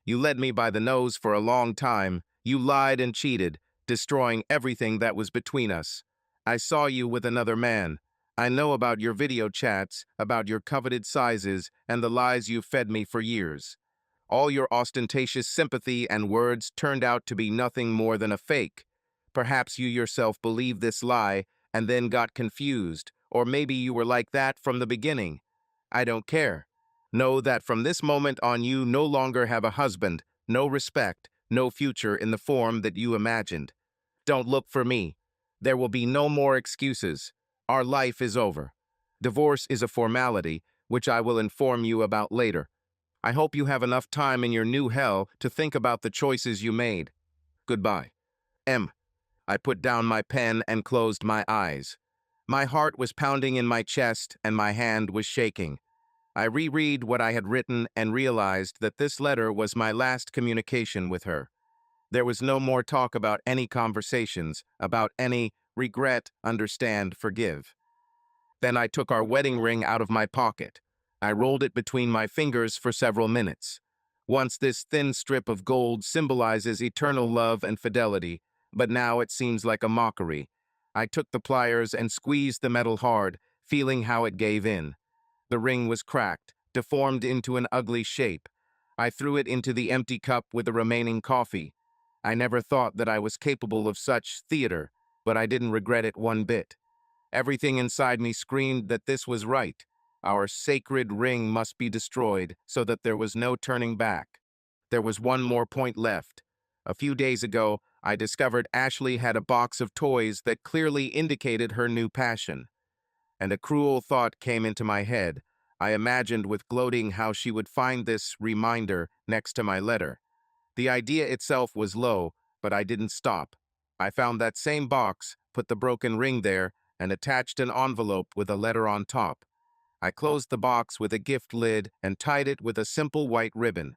You led me by the nose for a long time. You lied and cheated, destroying everything that was between us. I saw you with another man. I know about your video chats, about your coveted sizes, and the lies you fed me for years. All your ostentatious sympathy and words turned out to be nothing more than a fake. Perhaps you yourself believed this lie and then got confused, or maybe you were like that from the beginning. I don't care. Know that from this moment on you no longer have a husband, no respect, no future in the form that you imagined. Don't look for me. There will be no more excuses. Our life is over. Divorce is a formality, which I will inform you about later. I hope you have enough time in your new hell to think about the choices you made. Goodbye. M. I put down my pen and closed my eyes. My heart was pounding in my chest and my hand was shaking. I reread what I had written and realized that this letter was my last communication with her. There was no more talk about any conversations, about any regret, understand, forgive. Then I took our wedding ring out of my pocket. I rolled it between my fingers for several minutes. Once this thin strip of gold symbolizes eternal love and fidelity, but now it seems like a mockery. I took the pliers and squeezed the metal hard, feeling how it gave in. The ring was cracked, deformed into an ugly shape. I threw it into the empty cup with the remaining coffee. I never thought that I was capable of such theater, but I didn't regret it one bit. Everything inside me screamed that this was right. Our sacred ring must be destroyed so that there was no turning back. There was one more point left. A few days ago, I discovered Ashley had a box of toys that clearly indicated her new passion. And a cruel thought came into my head. I imagined with gloating how she would find this reminder next to my letter. The idea itself was low, but I didn't stop. I found that same box, put the broken ring there, and attached an envelope with a letter on top. I closed the box with a gift lid and tied it with a simple white ribbon.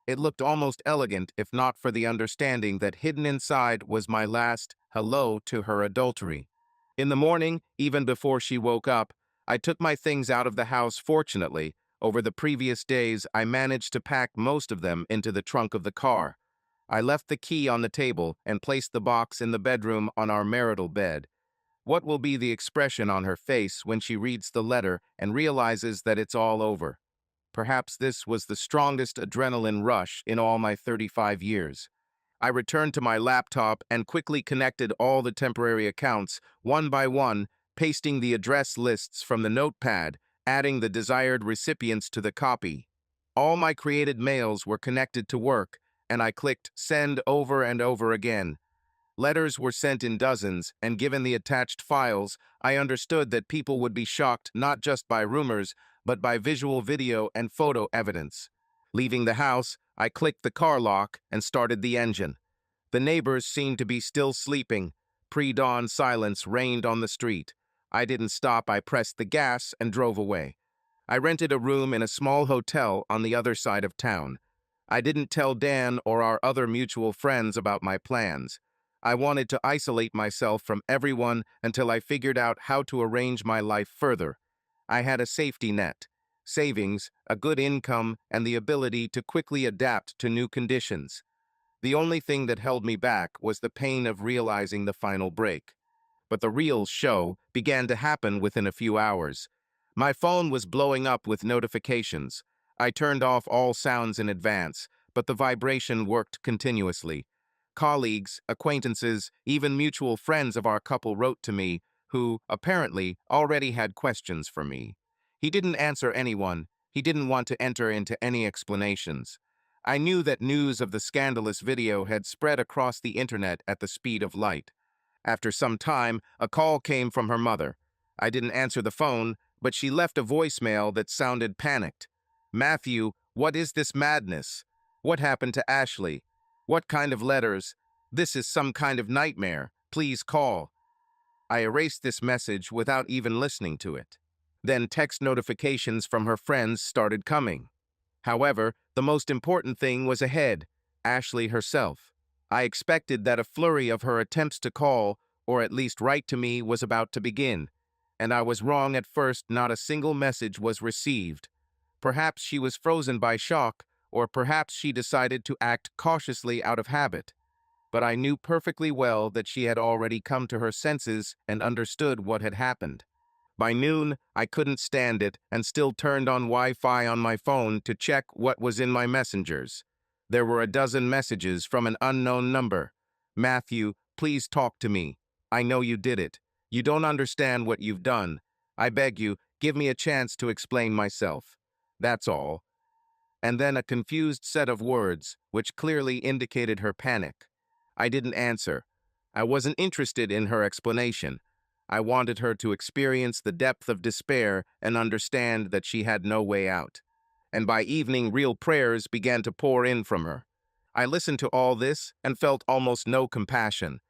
It looked almost elegant if not for the understanding that hidden inside was my last hello to her adultery. In the morning, even before she woke up, I took my things out of the house fortunately, Over the previous days, I managed to pack most of them into the trunk of the car. I left the key on the table and placed the box in the bedroom on our marital bed. What will be the expression on her face when she reads the letter and realizes that it's all over? Perhaps this was the strongest adrenaline rush in all my 35 years. I returned to my laptop and quickly connected all the temporary accounts, one by one, pasting the address lists from the notepad, adding the desired recipients to the copy. All my created mails were connected to work, and I clicked send over and over again. Letters were sent in dozens, and given the attached files, I understood that people would be shocked not just by rumors, but by visual video and photo evidence. Leaving the house, I clicked the car lock and started the engine. The neighbors seemed to be still sleeping. Pre-dawn silence reigned on the street. I didn't stop. I pressed the gas and drove away. I rented a room in a small hotel on the other side of town. I didn't tell Dan or our other mutual friends about my plans. I wanted to isolate myself from everyone until I figured out how to arrange my life further. I had a safety net, savings, a good income, and the ability to quickly adapt to new conditions. The only thing that held me back was the pain of realizing the final break. But the real show began to happen within a few hours. My phone was blowing up with notifications. I turned off all sounds in advance, but the vibration worked continuously. Colleagues, acquaintances, even mutual friends of our couple wrote to me, who, apparently, already had questions for me. He didn't answer anyone. He didn't want to enter into any explanations. I knew that news of the scandalous video had spread across the internet at the speed of light. After some time, a call came from her mother. I didn't answer the phone, but she left a voicemail that sounded panicked. "Matthew, what is this madness? What happened to Ashley? What kind of letters? This is some kind of nightmare. Please call." I erased this message without even listening to it. Then text notifications from her friends started coming. However, the most important thing was ahead, Ashley herself. I expected that a flurry of her attempts to call, or at least write to me, was about to begin. And I was wrong at first. Not a single message was received. Perhaps she was frozen by shock, or perhaps she decided to act cautiously out of habit. But I knew perfectly well that she had already come to her senses and understood what had happened. By noon, I couldn't stand it and still turned on Wi-Fi on my phone to check what was in my messengers. There were a dozen messages from an unknown number. "Matthew, please talk to me. I know you did it. You don't understand what you've done. I beg you, give me a chance to explain myself. That's all." And then a confused set of words, which clearly indicated her panic. I didn't answer. I wasn't interested in her explanation. I wanted her to experience the depth of despair and understand that she had no way out. And by evening, real prayers began to pour in from her. I listened to all this and felt almost no compassion.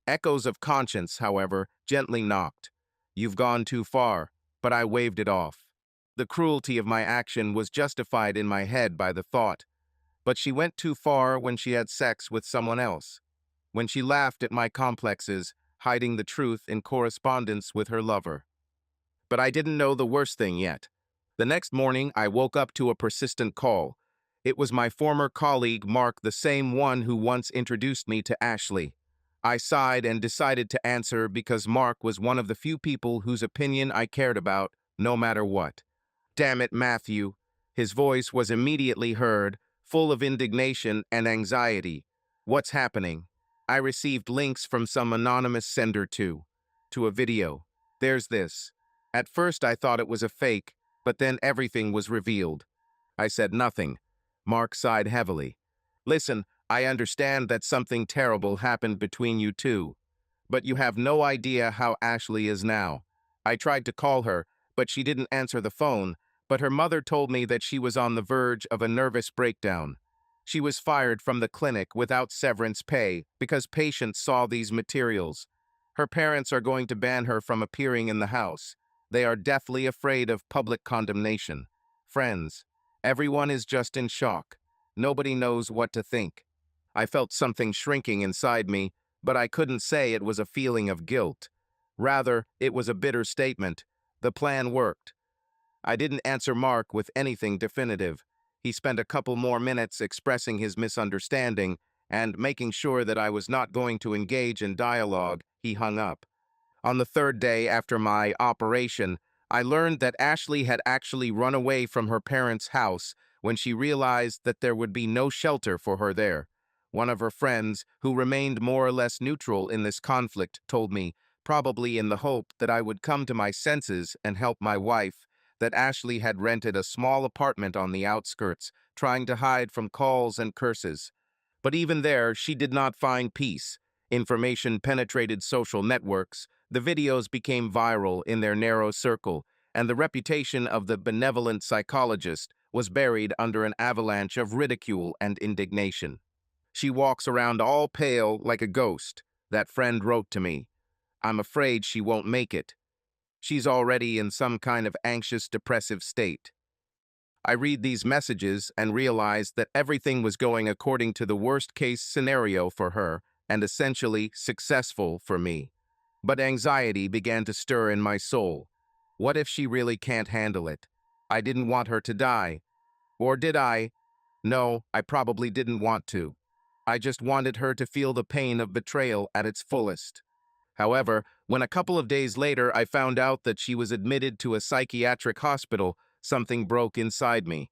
Echoes of conscience, however, gently knocked. "You've gone too far," but I waved it off. The cruelty of my action was justified in my head by the thought. But she went too far when she had sex with someone else. When she laughed at my complexes, hiding the truth in correspondence with her lover. But I didn't know the worst thing yet. The next morning, I woke up to a persistent call. It was my former colleague, Mark, the same one who once introduced me to Ashley. I sighed and decided to answer because Mark was one of the few people whose opinion I cared about, no matter what. "Damn it, Matthew." His voice was immediately heard, full of indignation and anxiety. "What's happening?" I received links from some anonymous sender to a video. "There's this." At first I thought it was a fake, but then everything was revealed. I said nothing. Mark sighed heavily. "Listen, I understand that something terrible happened between you two, but you have no idea how Ashley is now. I tried to call her, but she didn't answer the phone, but her mother told me that she was on the verge of a nervous breakdown. She was fired from the clinic without severance pay because patients saw these materials. Her parents are going to ban her from appearing in the house. They are deathly afraid of public condemnation. Friends, everyone is just in shock. Nobody knows what to think." I felt something shrinking inside me, but I couldn't say it was a feeling of guilt. Rather, it was a bitter statement. The plan worked. I didn't answer Mark with anything definitive. He spent a couple more minutes expressing his misunderstanding, and making sure that I was not going to engage in dialogue, he hung up. On the third day after my operation, I learned that Ashley had actually run away from her parents' house when she realized that there would be no shelter for her there. One of her friends, who remained more or less neutral in this conflict, told me, probably in the hope that I would come to my senses and help my wife, that Ashley had rented a small apartment on the outskirts, trying to hide from calls and curses. But even there, she did not find peace. Information penetrated social networks, the videos became viral in their narrow circle, and the reputation of the benevolent psychologist was buried under an avalanche of ridicule and indignation. She walks around all pale like a ghost, that friend wrote to me. I'm afraid she won't make it. She's already in some kind of anxious, depressive state. I read these messages and realize that everything was going according to the worst-case scenario for her and essentially successful for me. But anxiety began to stir in my soul. What if she really can't handle it? I didn't want her to die. Or did I? No, I probably didn't want to. I just wanted her to feel the pain of betrayal at its fullest. However, when a couple of days later I found out that she was admitted to a psychiatric hospital, something broke inside me.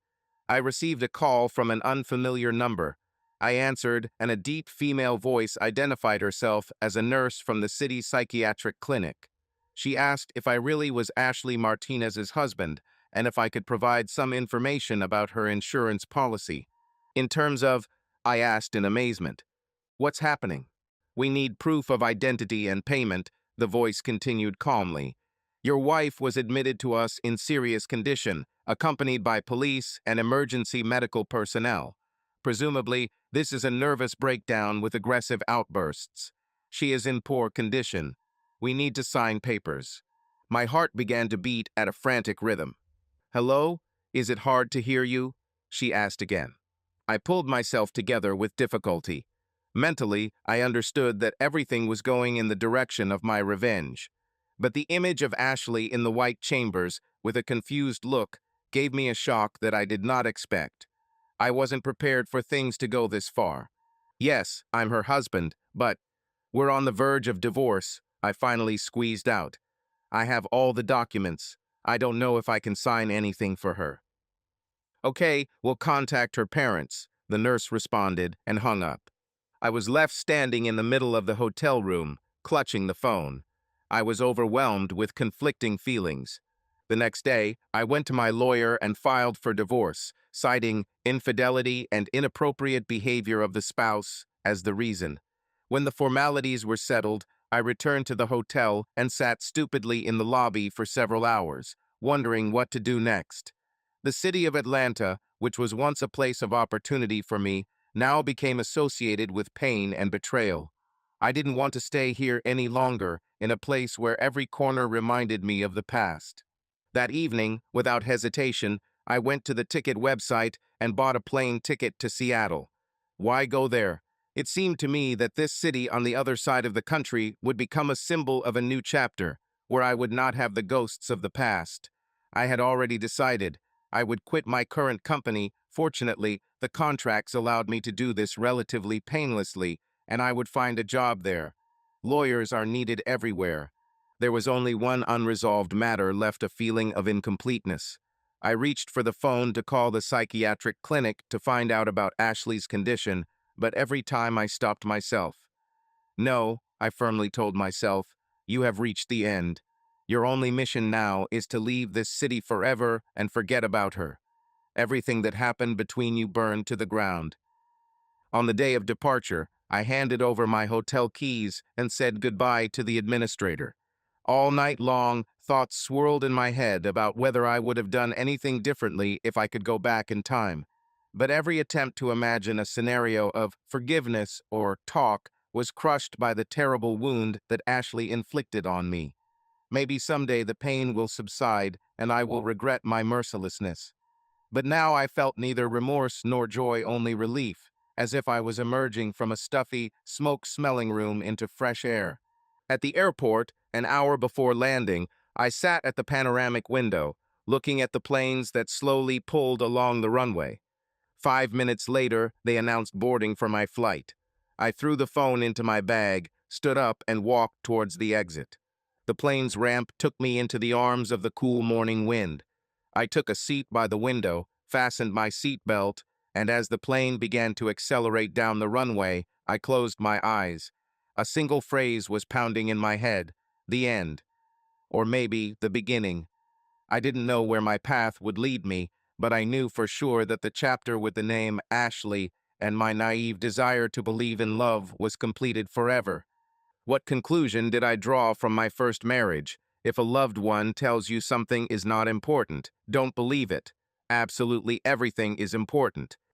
I received a call from an unfamiliar number. I answered, and a deep female voice identified herself as a nurse from the city psychiatric clinic. She asked if I really was Ashley Martinez's husband, and if I could provide some information about her insurance policy. In terms of, I asked in amazement, what's happening? We need proof of identity and payment, the voice continued calmly. Your wife was admitted to us in serious condition, accompanied by police and emergency medical personnel. Presumably, this is a nervous breakdown with aggressive outbursts. She is in poor condition. We need to sign papers. My heart began to beat at a frantic rhythm. Hello? Is it hard to hear you? She asked again. I pulled myself together with difficulty. Mentally, I understood that everything was going in the direction of my revenge. But the image of Ashley in the white chambers, with a confused look, gave me a shock that I did not expect. I wasn't prepared for things to go this far. Yes, I'm her husband, but we're on the verge of divorce, I finally squeezed out. I have all the documents. I don't know if I can sign anything for her. Okay, we'll contact her parents, the nurse responded and hung up. I was left standing in the middle of the hotel room, clutching the phone. I was overwhelmed with conflicting feelings. The next day, I went to my lawyer and filed for divorce, citing infidelity and inappropriate behavior of the spouse as the reason. When the formalities were settled, I returned to the hotel and sat stupidly in the lobby for several hours, wondering what to do next. The city of Atlanta, which was once a place of opportunity for me, now became associated with pain and betrayal. I didn't want to stay here any longer, in a place where every corner reminded me of the past. That evening, without hesitation, I went to the ticket website and bought a plane ticket to Seattle. Why go there? It seemed to me that this city on the other side of the country would become a symbol of a new chapter, where I would not have the ghosts of the past. I had already decided. I would quit my current company. Fortunately, the contracts allowed me to do this relatively painlessly, and I would find a job there. Lawyers are needed everywhere. There was only one unresolved matter left, a feeling of incompleteness. I reached for the phone to call the psychiatric clinic to find out about Ashley's condition, but every time I stopped myself. No, I firmly told myself, you have reached the end. Your only mission now is to leave this city forever and forget about her. Everything that happened between you burned to the ground. On the day of departure, I handed over my hotel keys and said goodbye to the administrator. All night long, thoughts swirled in my head about whether I would have done anything differently if I could go back in time. But every attempt to imagine a scenario of forgiveness or talk was crushed by the terrible wound that Ashley inflicted on me. Maybe someday the pain will subside and I will regret my mercilessness. But now I felt neither remorse nor joy, only relief, as if I was emerging from a stuffy, smoke-smelling room into fresh air. At the airport, an hour before landing, I sat at the panoramic window, looking at the planes that slowly pulled along the runway. 5 minutes later, they announced boarding for my flight. I threw the phone into my bag, stood up, and walked towards the exit. The plane's ramp took me into the arms of the cool morning wind. I took a seat by the window, fastened my seat belt, and as the plane began to accelerate down the runway, I closed my eyes. A single phrase was pounding in my head: the end. Or maybe the beginning. I didn't know where my path would lead me, but I knew for sure that the chapter with the name Ashley and my naive desire to believe in love was completed forever. What conclusion did I draw from my first marriage? If a loved one tells you something is not important, don't believe it. Absolutely everything is important.